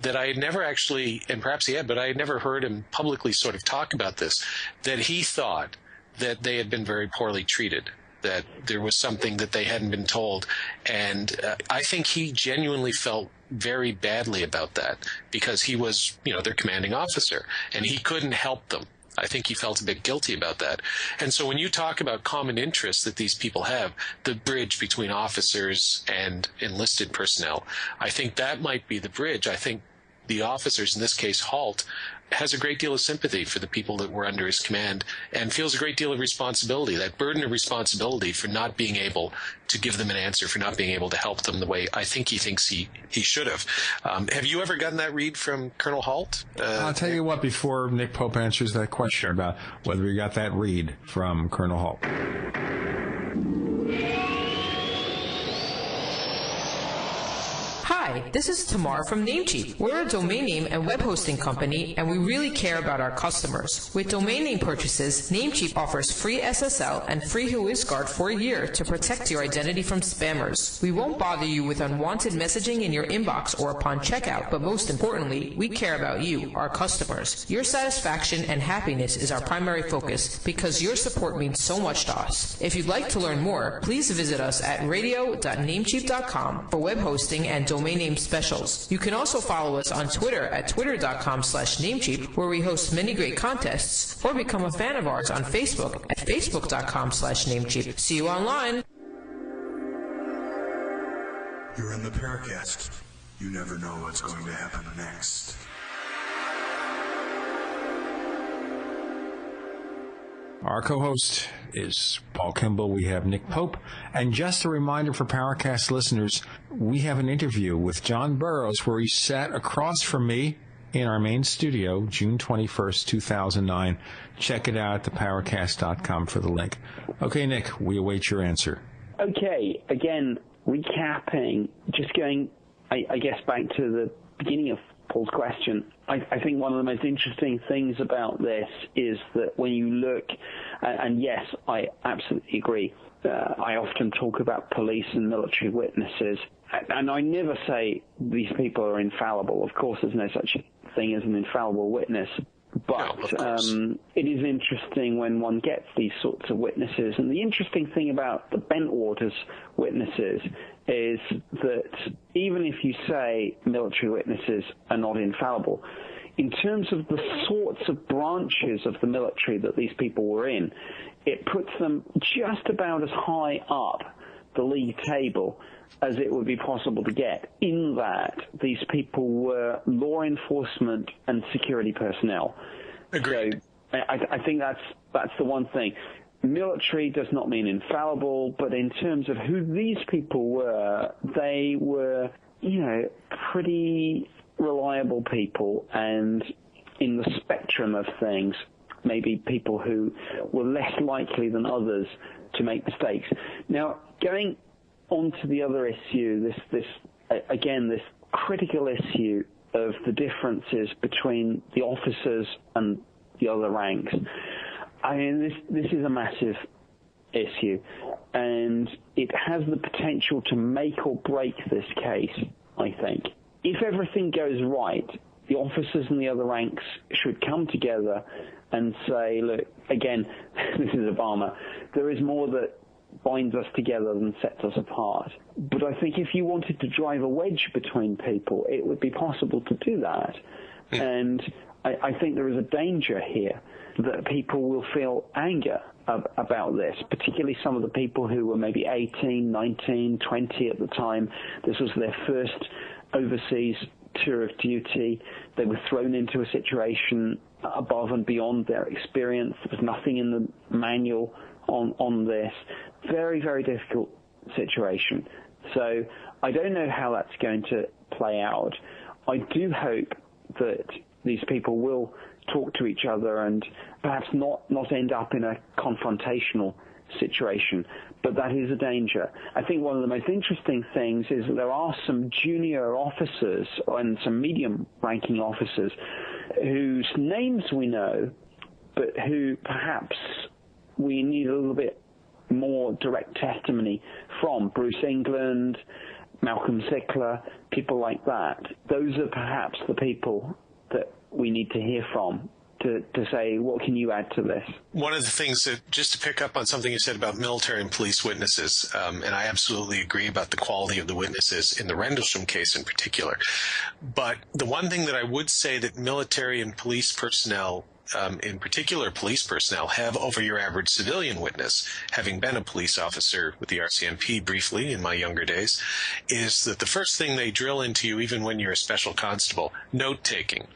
That I had never actually, and perhaps he had, but I had never heard him publicly sort of talk about this, that he thought that they had been very poorly treated, that there was something that they hadn't been told. And I think he genuinely felt very badly about that, because he was, their commanding officer, and he couldn't help them. I think he felt a bit guilty about that. And so when you talk about common interests that these people have, the bridge between officers and enlisted personnel, I think that might be the bridge. I think the officers, in this case Halt, has a great deal of sympathy for the people that were under his command and feels a great deal of responsibility, that burden of responsibility for not being able to give them an answer, for not being able to help them the way I think he thinks he should have. Have you ever gotten that read from Colonel Halt? I'll tell you what, before Nick Pope answers that question about whether he got that read from Colonel Halt. Hi, this is Tamar from Namecheap. We're a domain name and web hosting company, and we really care about our customers. With domain name purchases, Namecheap offers free SSL and free WhoisGuard for a year to protect your identity from spammers. We won't bother you with unwanted messaging in your inbox or upon checkout, but most importantly, we care about you, our customers. Your satisfaction and happiness is our primary focus because your support means so much to us. If you'd like to learn more, please visit us at radio.namecheap.com for web hosting and domain name specials. You can also follow us on Twitter at twitter.com/Namecheap, where we host many great contests, or become a fan of ours on Facebook at facebook.com/Namecheap. See you online. You're in the Paracast. You never know what's going to happen next. Our co-host is Paul Kimball. We have Nick Pope. And just a reminder for Paracast listeners, we have an interview with John Burroughs where he sat across from me in our main studio, June 21st, 2009. Check it out at theparacast.com for the link. Okay, Nick, we await your answer. Okay, again, recapping, just going, I guess, back to the beginning of Paul's question. I think one of the most interesting things about this is that when you look, and yes, I absolutely agree, I often talk about police and military witnesses, and I never say these people are infallible. Of course, there's no such thing as an infallible witness. But it is interesting when one gets these sorts of witnesses. And the interesting thing about the Bentwaters witnesses is that even if you say military witnesses are not infallible, in terms of the sorts of branches of the military that these people were in, it puts them just about as high up the league table as it would be possible to get, in that these people were law enforcement and security personnel. Agreed. So I think that's the one thing. Military does not mean infallible, but in terms of who these people were, they were, pretty reliable people, and in the spectrum of things, maybe people who were less likely than others to make mistakes. Now, going on to the other issue, this critical issue of the differences between the officers and the other ranks. I mean, this is a massive issue, and it has the potential to make or break this case, I think. If everything goes right, the officers and the other ranks should come together and say, look, again, this is Obama, there is more that binds us together than sets us apart. But I think if you wanted to drive a wedge between people, it would be possible to do that. And I think there is a danger here that people will feel anger about this, particularly some of the people who were maybe 18, 19, 20 at the time. This was their first overseas tour of duty. They were thrown into a situation above and beyond their experience. There was nothing in the manual on this. Very, very difficult situation. So I don't know how that's going to play out. I do hope that these people will talk to each other and perhaps not end up in a confrontational situation, but that is a danger. I think one of the most interesting things is that there are some junior officers and some medium-ranking officers whose names we know, but who perhaps we need a little bit more direct testimony from. Bruce England, Malcolm Zickler, people like that. Those are perhaps the people that we need to hear from to say, what can you add to this? One of the things that, just to pick up on something you said about military and police witnesses, and I absolutely agree about the quality of the witnesses in the Rendlesham case in particular. But the one thing that I would say that military and police personnel in particular police personnel, have over your average civilian witness, having been a police officer with the RCMP briefly in my younger days, is that the first thing they drill into you, even when you're a special constable, note-taking.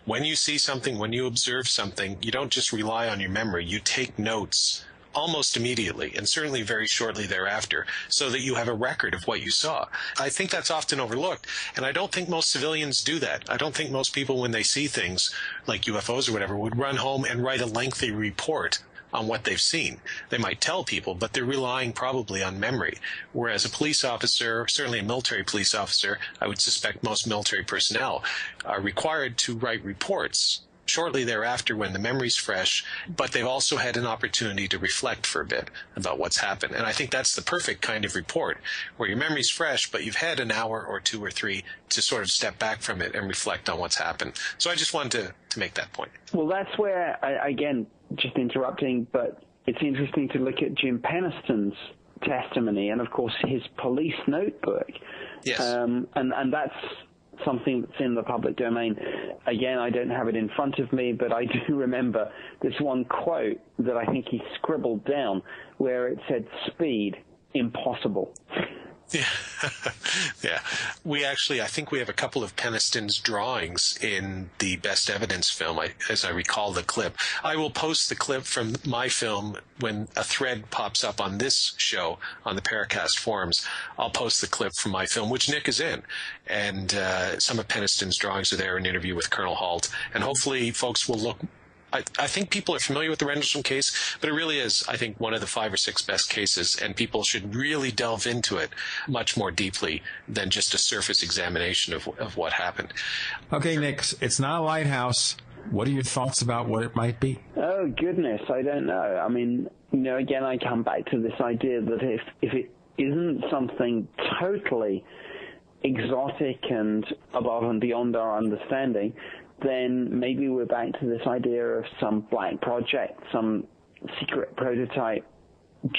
When you see something, when you observe something, you don't just rely on your memory. You take notes almost immediately, and certainly very shortly thereafter, so that you have a record of what you saw. I think that's often overlooked, and I don't think most civilians do that. I don't think most people, when they see things like UFOs or whatever, would run home and write a lengthy report on what they've seen. They might tell people, but they're relying probably on memory. Whereas a police officer, certainly a military police officer, I would suspect most military personnel, are required to write reports shortly thereafter when the memory's fresh, but they've also had an opportunity to reflect for a bit about what's happened. And I think that's the perfect kind of report, where your memory's fresh, but you've had an hour or 2 or 3 to sort of step back from it and reflect on what's happened. So I just wanted to make that point. Well, that's where, again, just interrupting, but it's interesting to look at Jim Peniston's testimony and, of course, his police notebook. Yes. And that's something that's in the public domain. Again, I don't have it in front of me, but I do remember this one quote that I think he scribbled down where it said, "Speed, impossible." Yeah. Yeah. I think we have a couple of Peniston's drawings in the Best Evidence film, as I recall the clip. I will post the clip from my film when a thread pops up on this show on the Paracast forums. I'll post the clip from my film, which Nick is in. And some of Peniston's drawings are there, an interview with Colonel Halt. And hopefully folks will look. I think people are familiar with the Rendlesham case, but it really is, I think, one of the 5 or 6 best cases, and people should really delve into it much more deeply than just a surface examination of what happened. Okay, Nick, it's not a lighthouse. What are your thoughts about what it might be? Oh, goodness, I don't know. I mean, again, I come back to this idea that if it isn't something totally exotic and above and beyond our understanding, then maybe we're back to this idea of some black project, some secret prototype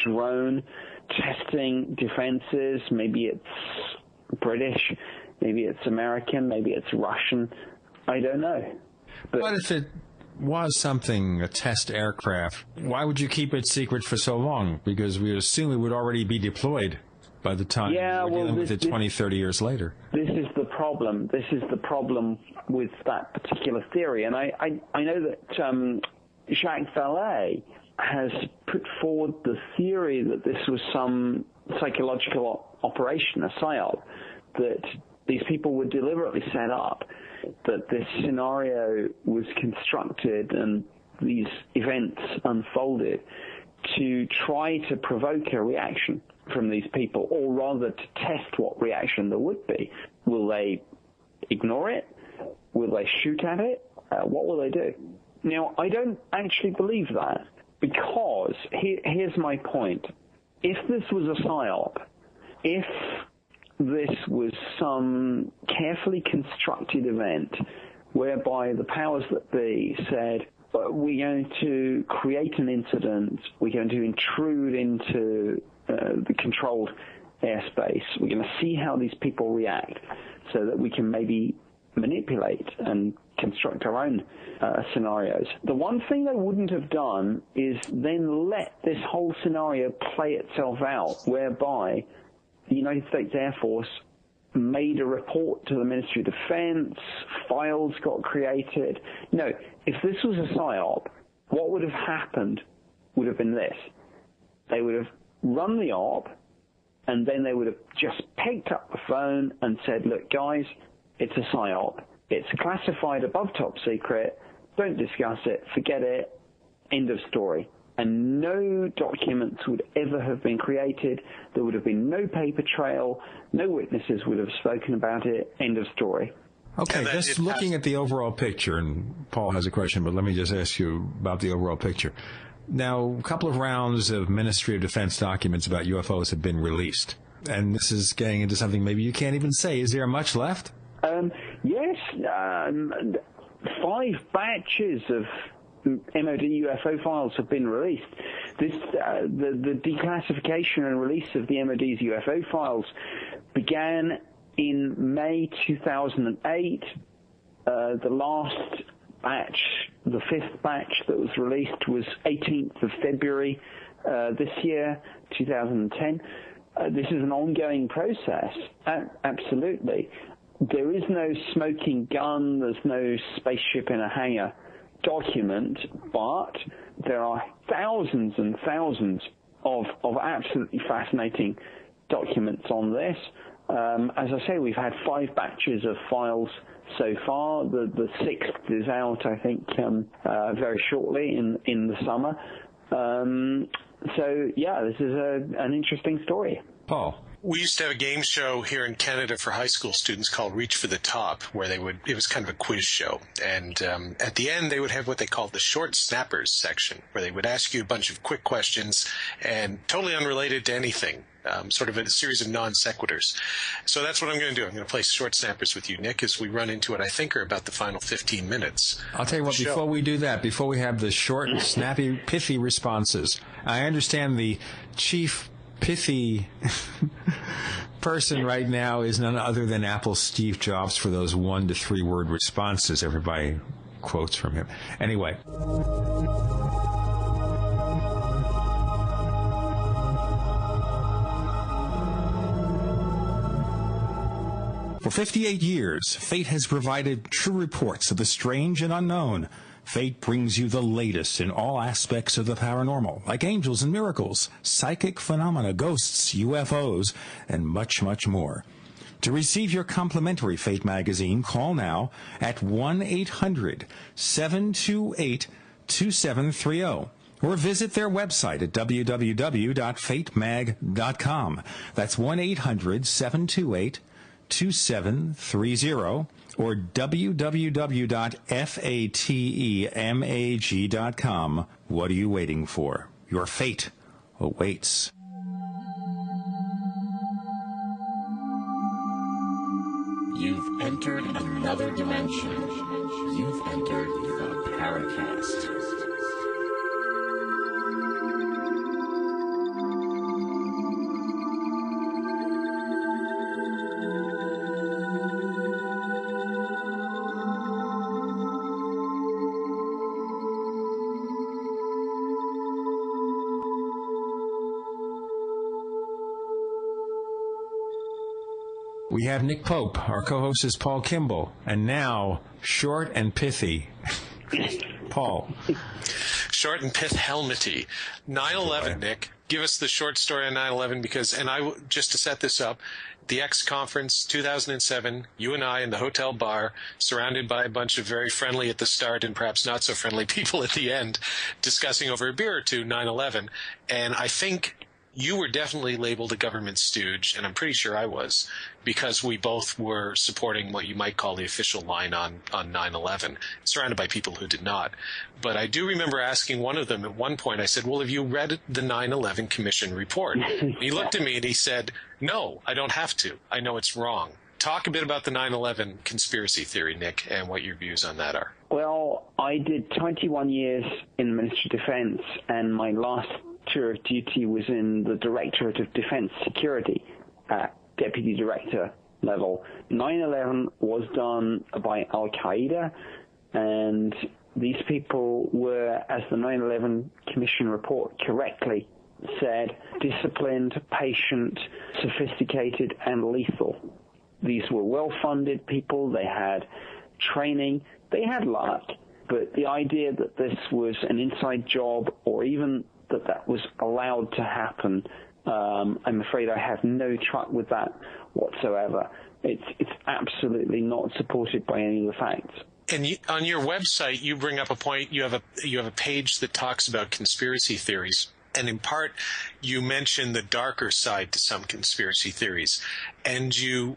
drone testing defenses. Maybe it's British, maybe it's American, maybe it's Russian. I don't know. But what if it was something, a test aircraft? Why would you keep it secret for so long? Because we would assume it would already be deployed by the time we're dealing with it 20, 30 years later. This is the problem. This is the problem with that particular theory. And I know that Jacques Vallée has put forward the theory that this was some psychological operation, a psyop, that these people were deliberately set up, that this scenario was constructed and these events unfolded to try to provoke a reaction from these people, or rather to test what reaction there would be. Will they ignore it? Will they shoot at it? What will they do? Now, I don't actually believe that, because here's my point. If this was a psyop, if this was some carefully constructed event whereby the powers that be said, we're going to create an incident, we're going to intrude into the controlled airspace, we're going to see how these people react so that we can maybe manipulate and construct our own scenarios. The one thing they wouldn't have done is then let this whole scenario play itself out, whereby the United States Air Force made a report to the Ministry of Defense, files got created. No, if this was a psyop, what would have happened would have been this. They would have run the op, and then they would have just picked up the phone and said, look, guys, it's a psyop. It's classified above top secret. Don't discuss it. Forget it. End of story. And no documents would ever have been created. There would have been no paper trail. No witnesses would have spoken about it. End of story. Okay, just looking at the overall picture, and Paul has a question, but let me just ask you about the overall picture. Now, a couple of rounds of Ministry of Defense documents about UFOs have been released, and this is getting into something maybe you can't even say. Is there much left? Yes, 5 batches of MOD UFO files have been released. This, the declassification and release of the MOD's UFO files began in May 2008. The last batch The fifth batch that was released was 18th of February this year, 2010. This is an ongoing process, absolutely. There is no smoking gun, there's no spaceship in a hangar document, but there are thousands and thousands of absolutely fascinating documents on this. As I say, we've had 5 batches of files so far. The 6th is out, I think, very shortly in the summer. So, yeah, this is an interesting story. Paul. We used to have a game show here in Canada for high school students called Reach for the Top, where it was kind of a quiz show. And at the end, they would have what they called the short snappers section, where they would ask you a bunch of quick questions and totally unrelated to anything, sort of a series of non sequiturs. So that's what I'm going to do. I'm going to play short snappers with you, Nick, as we run into what I think are about the final 15 minutes. I'll tell you what, before we do that, before we have the short, snappy, pithy responses, I understand the chief pithy person right now is none other than Apple's Steve Jobs for those 1 to 3 word responses everybody quotes from him. Anyway. For 58 years, Fate has provided true reports of the strange and unknown. Fate brings you the latest in all aspects of the paranormal, like angels and miracles, psychic phenomena, ghosts, UFOs, and much, much more. To receive your complimentary Fate magazine, call now at 1-800-728-2730 or visit their website at www.fatemag.com. That's 1-800-728-2730 or www.fatemag.com. What are you waiting for? Your fate awaits. You've entered another dimension. You've entered the Paracast. We have Nick Pope. Our co-host is Paul Kimball. And now, short and pithy. Paul. Short and helmety. 9/11, Nick. Give us the short story on 9/11 because, just to set this up, the X Conference 2007, you and I in the hotel bar, surrounded by a bunch of very friendly at the start and perhaps not so friendly people at the end, discussing over a beer or two 9/11. And I think you were definitely labeled a government stooge, and I'm pretty sure I was, because we both were supporting what you might call the official line on 9/11, surrounded by people who did not. But I do remember asking one of them at one point, I said, well, have you read the 9/11 Commission report? He looked at me and he said, no, I don't have to. I know it's wrong. Talk a bit about the 9/11 conspiracy theory, Nick, and what your views on that are. Well, I did 21 years in the Ministry of Defense, and my last tour of duty was in the Directorate of Defense Security at Deputy Director level. 9/11 was done by Al-Qaeda, and these people were, as the 9/11 Commission report correctly said, disciplined, patient, sophisticated, and lethal. These were well-funded people. They had training. They had luck. But the idea that this was an inside job, or even that was allowed to happen, I'm afraid I have no truck with that whatsoever. It's absolutely not supported by any of the facts. And on your website, you bring up a point. You have a page that talks about conspiracy theories, and in part, you mention the darker side to some conspiracy theories, and you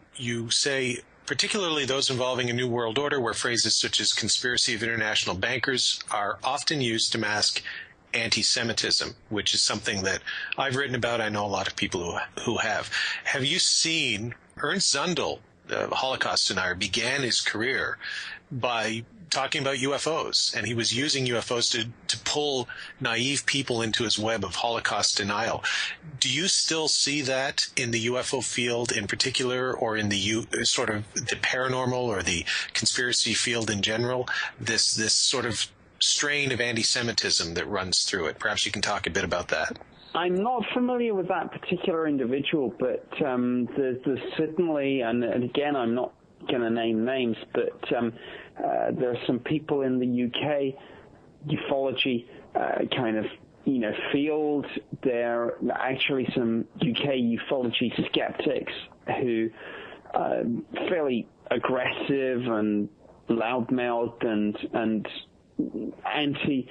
say, particularly those involving a new world order, where phrases such as conspiracy of international bankers are often used to mask anti-Semitism, which is something that I've written about. I know a lot of people who have. Have you seen Ernst Zundel, the Holocaust denier, began his career by talking about UFOs, and he was using UFOs to pull naive people into his web of Holocaust denial. Do you still see that in the UFO field in particular, or in the sort of the paranormal or the conspiracy field in general, this sort of strain of anti-Semitism that runs through it. Perhaps you can talk a bit about that. I'm not familiar with that particular individual, but there's certainly, and again, I'm not going to name names, but there are some people in the UK ufology kind of field. There are actually some UK ufology skeptics who are fairly aggressive and loudmouthed and anti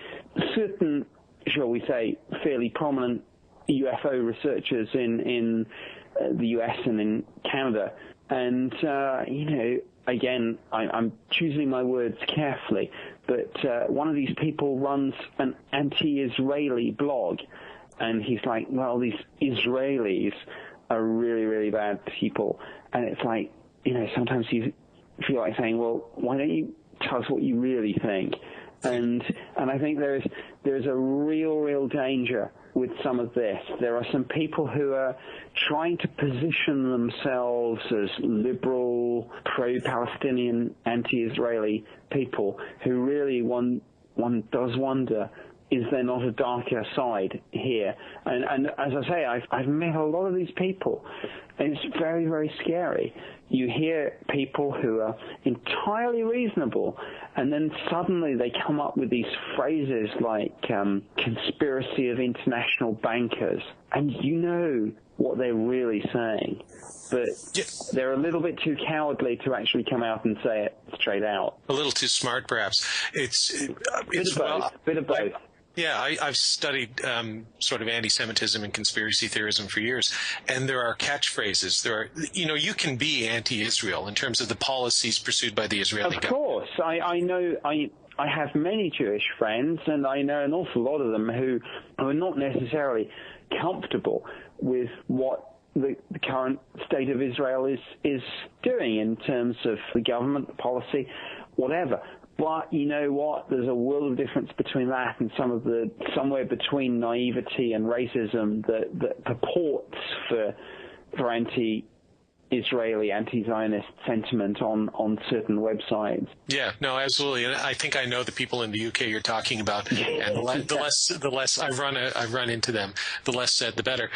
certain, shall we say, fairly prominent UFO researchers in the US and in Canada. And, again, I'm choosing my words carefully, but one of these people runs an anti-Israeli blog, and he's like, well, these Israelis are really, really bad people. And it's like, sometimes you feel like saying, well, why don't you tell us what you really think? And I think there's a real danger with some of this. There are some people who are trying to position themselves as liberal, pro-Palestinian, anti-Israeli people who really one does wonder, is there not a darker side here? And as I say, I've met a lot of these people, and it's very, very scary. You hear people who are entirely reasonable, and then suddenly they come up with these phrases like conspiracy of international bankers, and you know what they're really saying. But they're a little bit too cowardly to actually come out and say it straight out. A little too smart, perhaps. It's bit of both. Yeah, I've studied sort of anti-Semitism and conspiracy theorism for years, and there are catchphrases. There are, you can be anti-Israel in terms of the policies pursued by the Israeli government. Of course, I know. I have many Jewish friends, and I know an awful lot of them who are not necessarily comfortable with what the current state of Israel is doing in terms of the government, the policy, whatever. But you know what? There's a world of difference between that and somewhere between naivety and racism that purports for anti-Israeli, anti-Zionist sentiment on certain websites. Yeah, no, absolutely. And I think I know the people in the UK you're talking about. And the less I've run into them, the less said, the better.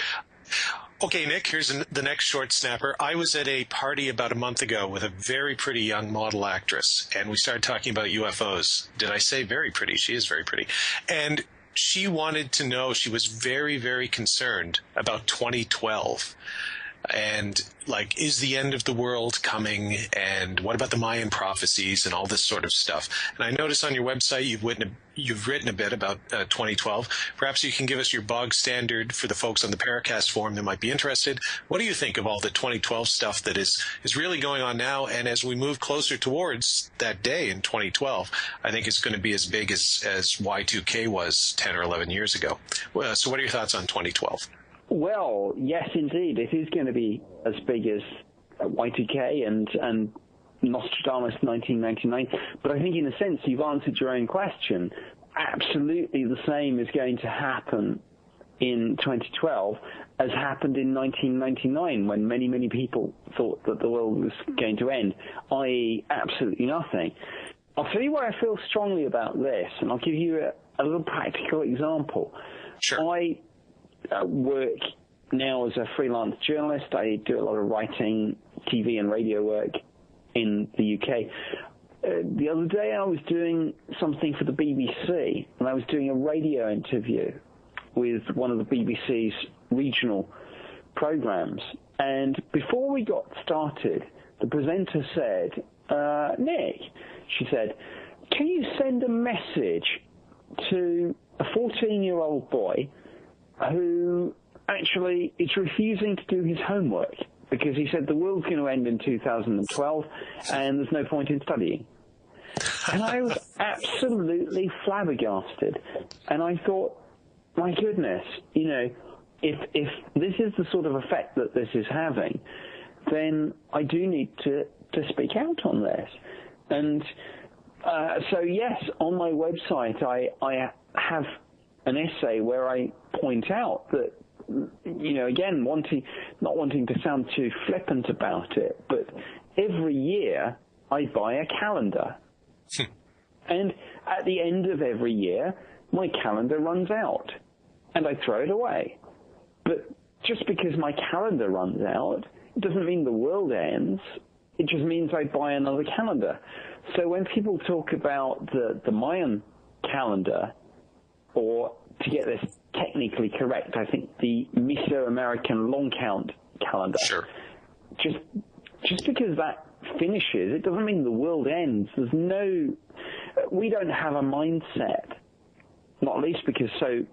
Okay, Nick, here's the next short snapper. I was at a party about a month ago with a very pretty young model actress, and we started talking about UFOs. Did I say very pretty? She is very pretty. And she wanted to know, she was very, very concerned about 2012. And, like, is the end of the world coming? And what about the Mayan prophecies and all this sort of stuff? And I noticed on your website you've written a bit about 2012. Perhaps you can give us your bog standard for the folks on the Paracast forum that might be interested. What do you think of all the 2012 stuff that is really going on now? And as we move closer towards that day in 2012, I think it's going to be as big as Y2K was 10 or 11 years ago. So what are your thoughts on 2012? Well, yes, indeed. It is going to be as big as Y2K and Nostradamus 1999. But I think in a sense you've answered your own question. Absolutely the same is going to happen in 2012 as happened in 1999 when many, many people thought that the world was going to end, i.e. absolutely nothing. I'll tell you why I feel strongly about this, and I'll give you a little practical example. Sure. I work now as a freelance journalist. I do a lot of writing, TV and radio work in the UK. The other day I was doing something for the BBC, and I was doing a radio interview with one of the BBC's regional programs. And before we got started, the presenter said, Nick, she said, can you send a message to a 14-year-old boy who actually is refusing to do his homework because he said the world's going to end in 2012 and there's no point in studying. And I was absolutely flabbergasted. And I thought, my goodness, if this is the sort of effect that this is having, then I do need to speak out on this. And so, yes, on my website, I have an essay where I point out that, again, not wanting to sound too flippant about it, but every year I buy a calendar. And at the end of every year, my calendar runs out, and I throw it away. But just because my calendar runs out, it doesn't mean the world ends. It just means I buy another calendar. So when people talk about the Mayan calendar, or to get this technically correct, I think the Mesoamerican long count calendar. Sure. Just because that finishes, it doesn't mean the world ends. We don't have a mindset, not least because so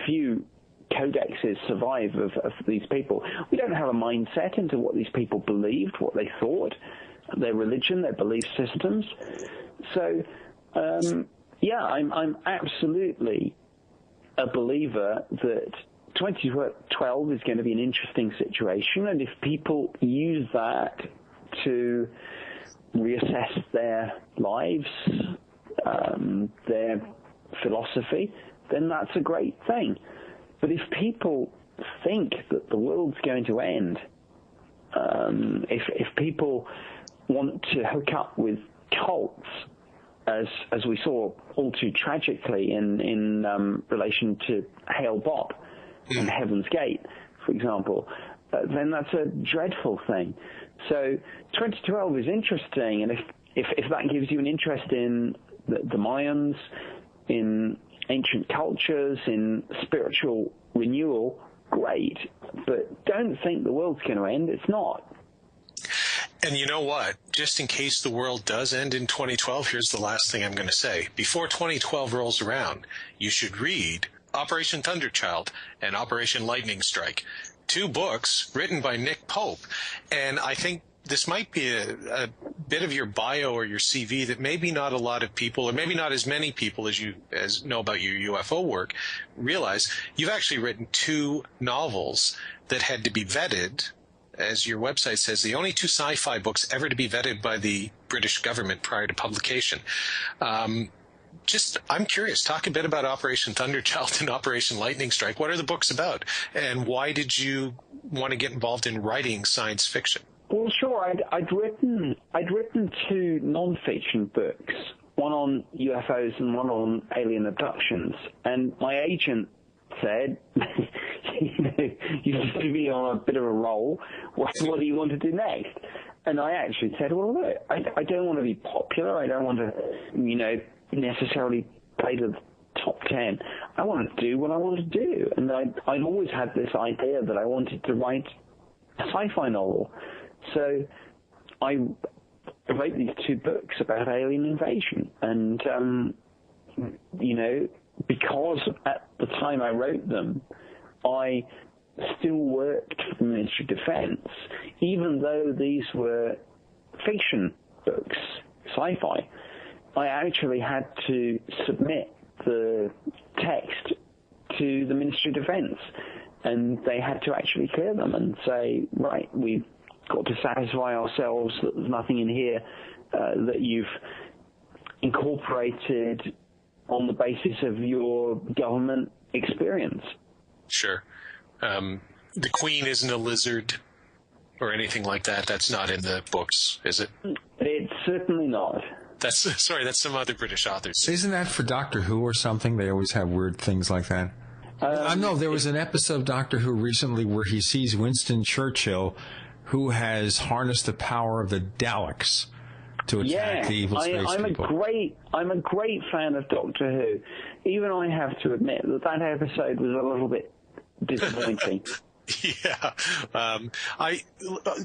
few codexes survive of these people. We don't have a mindset into what these people believed, what they thought, their religion, their belief systems. So, I'm absolutely a believer that 2012 is going to be an interesting situation, and if people use that to reassess their lives, their philosophy, then that's a great thing. But if people think that the world's going to end, if people want to hook up with cults, as we saw all too tragically in relation to Hale Bopp and Heaven's Gate, for example, then that's a dreadful thing. So 2012 is interesting, and if that gives you an interest in the Mayans, in ancient cultures, in spiritual renewal, great. But don't think the world's going to end. It's not. And you know what? Just in case the world does end in 2012, here's the last thing I'm going to say. Before 2012 rolls around, you should read Operation Thunderchild and Operation Lightning Strike, 2 books written by Nick Pope. And I think this might be a bit of your bio or your CV that maybe not a lot of people, or maybe not as many people as know about your UFO work, realize. You've actually written 2 novels that had to be vetted. As your website says, the only 2 sci-fi books ever to be vetted by the British government prior to publication. I'm curious, talk a bit about Operation Thunderchild and Operation Lightning Strike. What are the books about? And why did you want to get involved in writing science fiction? Well, sure. I'd written 2 non-fiction books, one on UFOs and one on alien abductions. And my agent said, you seem to be on a bit of a roll. What do you want to do next? And I actually said, well, look, I don't want to be popular. I don't want to, necessarily play to the top 10. I want to do what I want to do. And I'd always had this idea that I wanted to write a sci-fi novel. So I wrote these 2 books about alien invasion. And, because at the time I wrote them, I still worked for the Ministry of Defense, even though these were fiction books, sci-fi. I actually had to submit the text to the Ministry of Defense, and they had to actually clear them and say, right, we've got to satisfy ourselves that there's nothing in here that you've incorporated on the basis of your government experience. Sure. The Queen isn't a lizard or anything like that. That's not in the books, is it? It's certainly not. That's some other British authors. Isn't that for Doctor Who or something? They always have weird things like that. I know there was an episode of Doctor Who recently where he sees Winston Churchill, who has harnessed the power of the Daleks to attack the evil space people. I'm a great fan of Doctor Who. Even I have to admit that episode was a little bit disappointing. Yeah.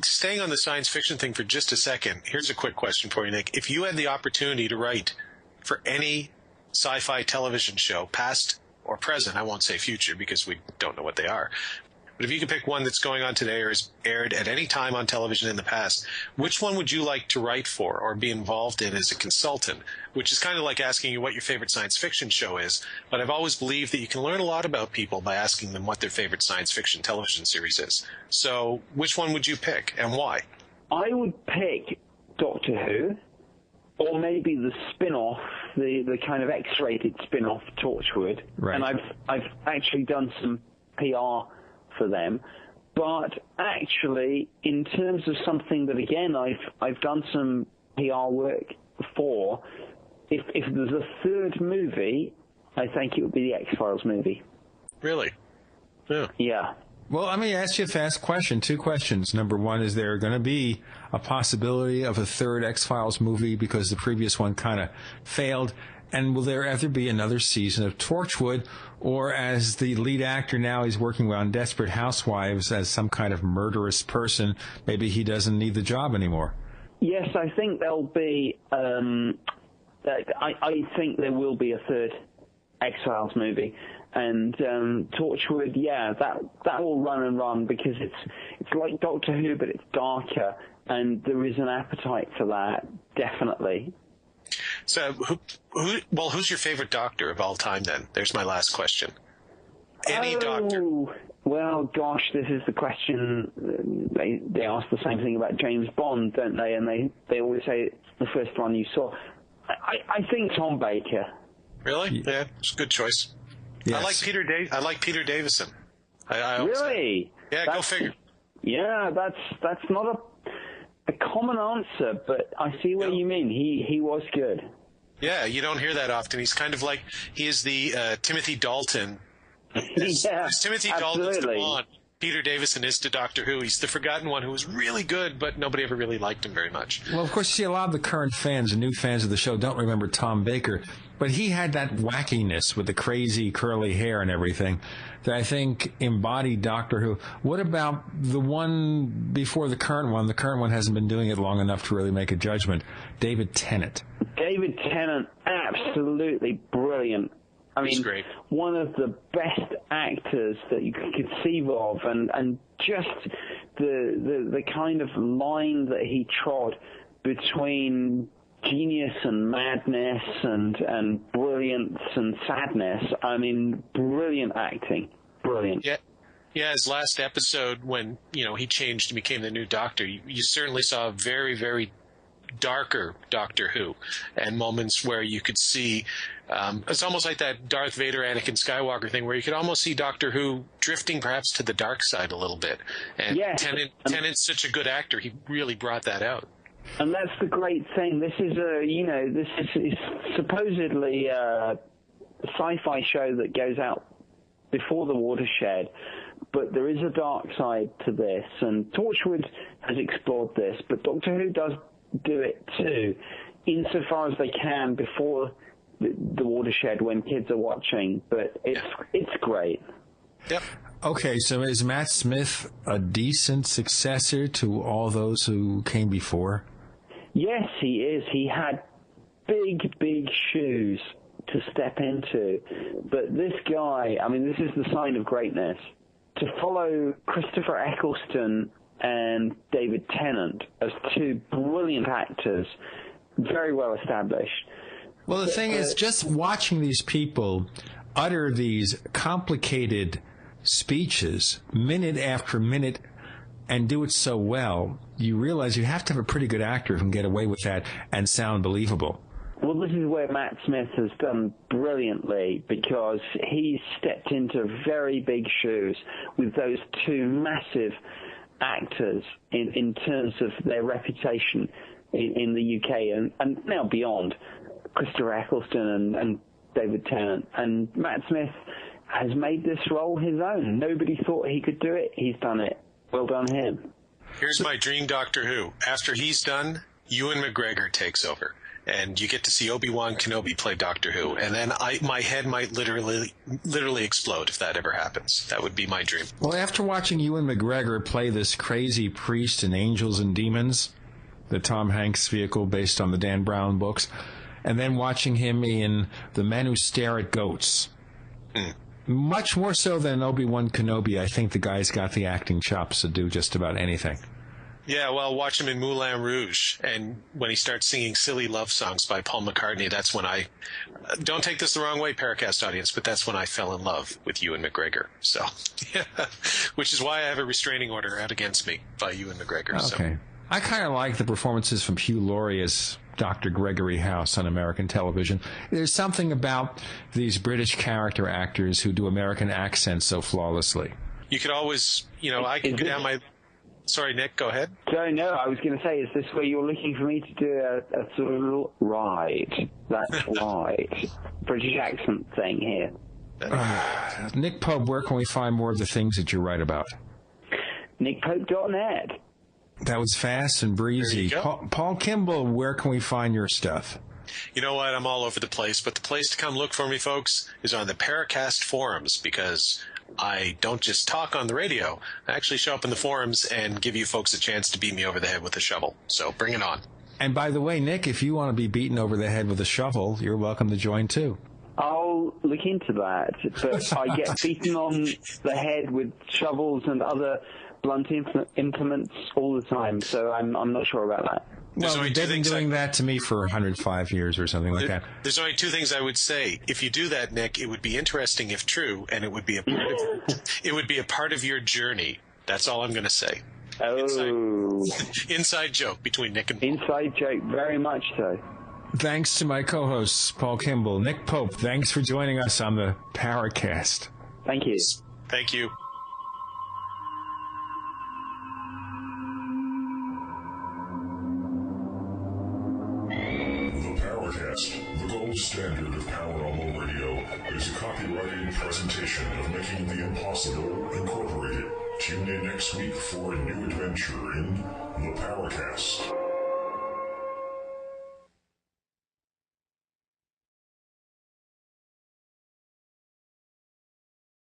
Staying on the science fiction thing for just a second, here's a quick question for you, Nick. If you had the opportunity to write for any sci-fi television show, past or present, I won't say future because we don't know what they are, but if you could pick one that's going on today or has aired at any time on television in the past, which one would you like to write for or be involved in as a consultant? Which is kind of like asking you what your favorite science fiction show is. But I've always believed that you can learn a lot about people by asking them what their favorite science fiction television series is. So which one would you pick and why? I would pick Doctor Who, or maybe the spin-off, the kind of X-rated spin-off Torchwood. Right. And I've actually done some PR for them, but actually in terms of something that again I've done some PR work for, if there's a third movie, I think it would be the X-Files movie. Really? Yeah. Yeah. Well, let me ask you a fast question. 2 questions. Number one, is there going to be a possibility of a third X-Files movie because the previous one kind of failed? And will there ever be another season of Torchwood? Or as the lead actor now, he's working on Desperate Housewives as some kind of murderous person, maybe he doesn't need the job anymore? Yes, I think there'll be... I think there will be a third X-Files movie. And Torchwood, yeah, that will run and run because it's like Doctor Who, but it's darker, and there is an appetite for that, definitely. So, who's your favorite Doctor of all time? Then there's my last question. Any Doctor? Well, gosh, this is the question. They ask the same thing about James Bond, don't they? And they always say it's the first one you saw. I think Tom Baker. Really? Yeah, it's a good choice. Yes. I like Peter Davison. Really? Yeah, go figure. Yeah, that's not a common answer, but I see what you mean. He was good. Yeah, you don't hear that often. He's kind of like he is the Timothy Dalton. As Timothy Dalton's to Bond, Peter Davison is to Doctor Who. He's the forgotten one who was really good, but nobody ever really liked him very much. Well, of course, you see a lot of the current fans and new fans of the show don't remember Tom Baker, but he had that wackiness with the crazy curly hair and everything that I think embodied Doctor Who. What about the one before the current one? The current one hasn't been doing it long enough to really make a judgment. David Tennant. David Tennant, absolutely brilliant. I mean, one of the best actors that you could conceive of, and just the kind of line that he trod between genius and madness and brilliance and sadness. I mean, brilliant acting. Brilliant. Yeah, his last episode when, he changed and became the new Doctor, you certainly saw a very, very darker Doctor Who, and moments where you could see it's almost like that Darth Vader, Anakin Skywalker thing, where you could almost see Doctor Who drifting perhaps to the dark side a little bit. And Tennant's such a good actor; he really brought that out. And that's the great thing. This is this is supposedly a sci-fi show that goes out before the watershed, but there is a dark side to this, and Torchwood has explored this, but Doctor Who does do it too, insofar as they can before the watershed when kids are watching. But it's great. Yep. Okay, so is Matt Smith a decent successor to all those who came before? Yes, he is. He had big shoes to step into, but this guy, I mean, this is the sign of greatness. To follow Christopher Eccleston and David Tennant as two brilliant actors, very well established. Well, the thing is, just watching these people utter these complicated speeches minute after minute and do it so well, you realize you have to have a pretty good actor who can get away with that and sound believable. Well, this is where Matt Smith has done brilliantly, because he stepped into very big shoes with those two massive actors in terms of their reputation in the UK and now beyond, Christopher Eccleston and David Tennant. And Matt Smith has made this role his own. Nobody thought he could do it. He's done it. Well done him. Here's my dream Doctor Who. After he's done, Ewan McGregor takes over, and you get to see Obi-Wan Kenobi play Doctor Who, and then my head might literally explode if that ever happens. That would be my dream. Well, after watching Ewan McGregor play this crazy priest in Angels and Demons, the Tom Hanks vehicle based on the Dan Brown books, and then watching him in The Men Who Stare at Goats, much more so than Obi-Wan Kenobi, I think the guy's got the acting chops to do just about anything. Yeah, well, watch him in Moulin Rouge, and when he starts singing silly love songs by Paul McCartney, that's when I, don't take this the wrong way, Paracast audience, but that's when I fell in love with Ewan McGregor. So, yeah, which is why I have a restraining order out against me by Ewan McGregor. Okay. So. I kind of like the performances from Hugh Laurie as Dr. Gregory House on American television. There's something about these British character actors who do American accents so flawlessly. You could always, I could go down my... Sorry, Nick, go ahead. So, no, I was going to say, is this where you're looking for me to do a sort of little ride? That's right. British accent thing here. Nick Pope, where can we find more of the things that you write about? NickPope.net. That was fast and breezy. Paul Kimball, where can we find your stuff? You know what? I'm all over the place, but the place to come look for me, folks, is on the Paracast forums, because I don't just talk on the radio. I actually show up in the forums and give you folks a chance to beat me over the head with a shovel. So bring it on. And by the way, Nick, if you want to be beaten over the head with a shovel, you're welcome to join too. I'll look into that, but I get beaten on the head with shovels and other blunt implements all the time, so I'm not sure about that. Well, they've been doing that to me for 105 years or something like that. There's only two things I would say. If you do that, Nick, it would be interesting if true, and it would be a part of your journey. That's all I'm going to say. Oh. Inside joke between Nick and Paul. Inside joke, very much so. Thanks to my co-hosts, Paul Kimball, Nick Pope. Thanks for joining us on the Paracast. Thank you. Thank you. The Paracast, the gold standard of Paranormal Radio, is a copyrighted presentation of Making the Impossible Incorporated. Tune in next week for a new adventure in The Paracast.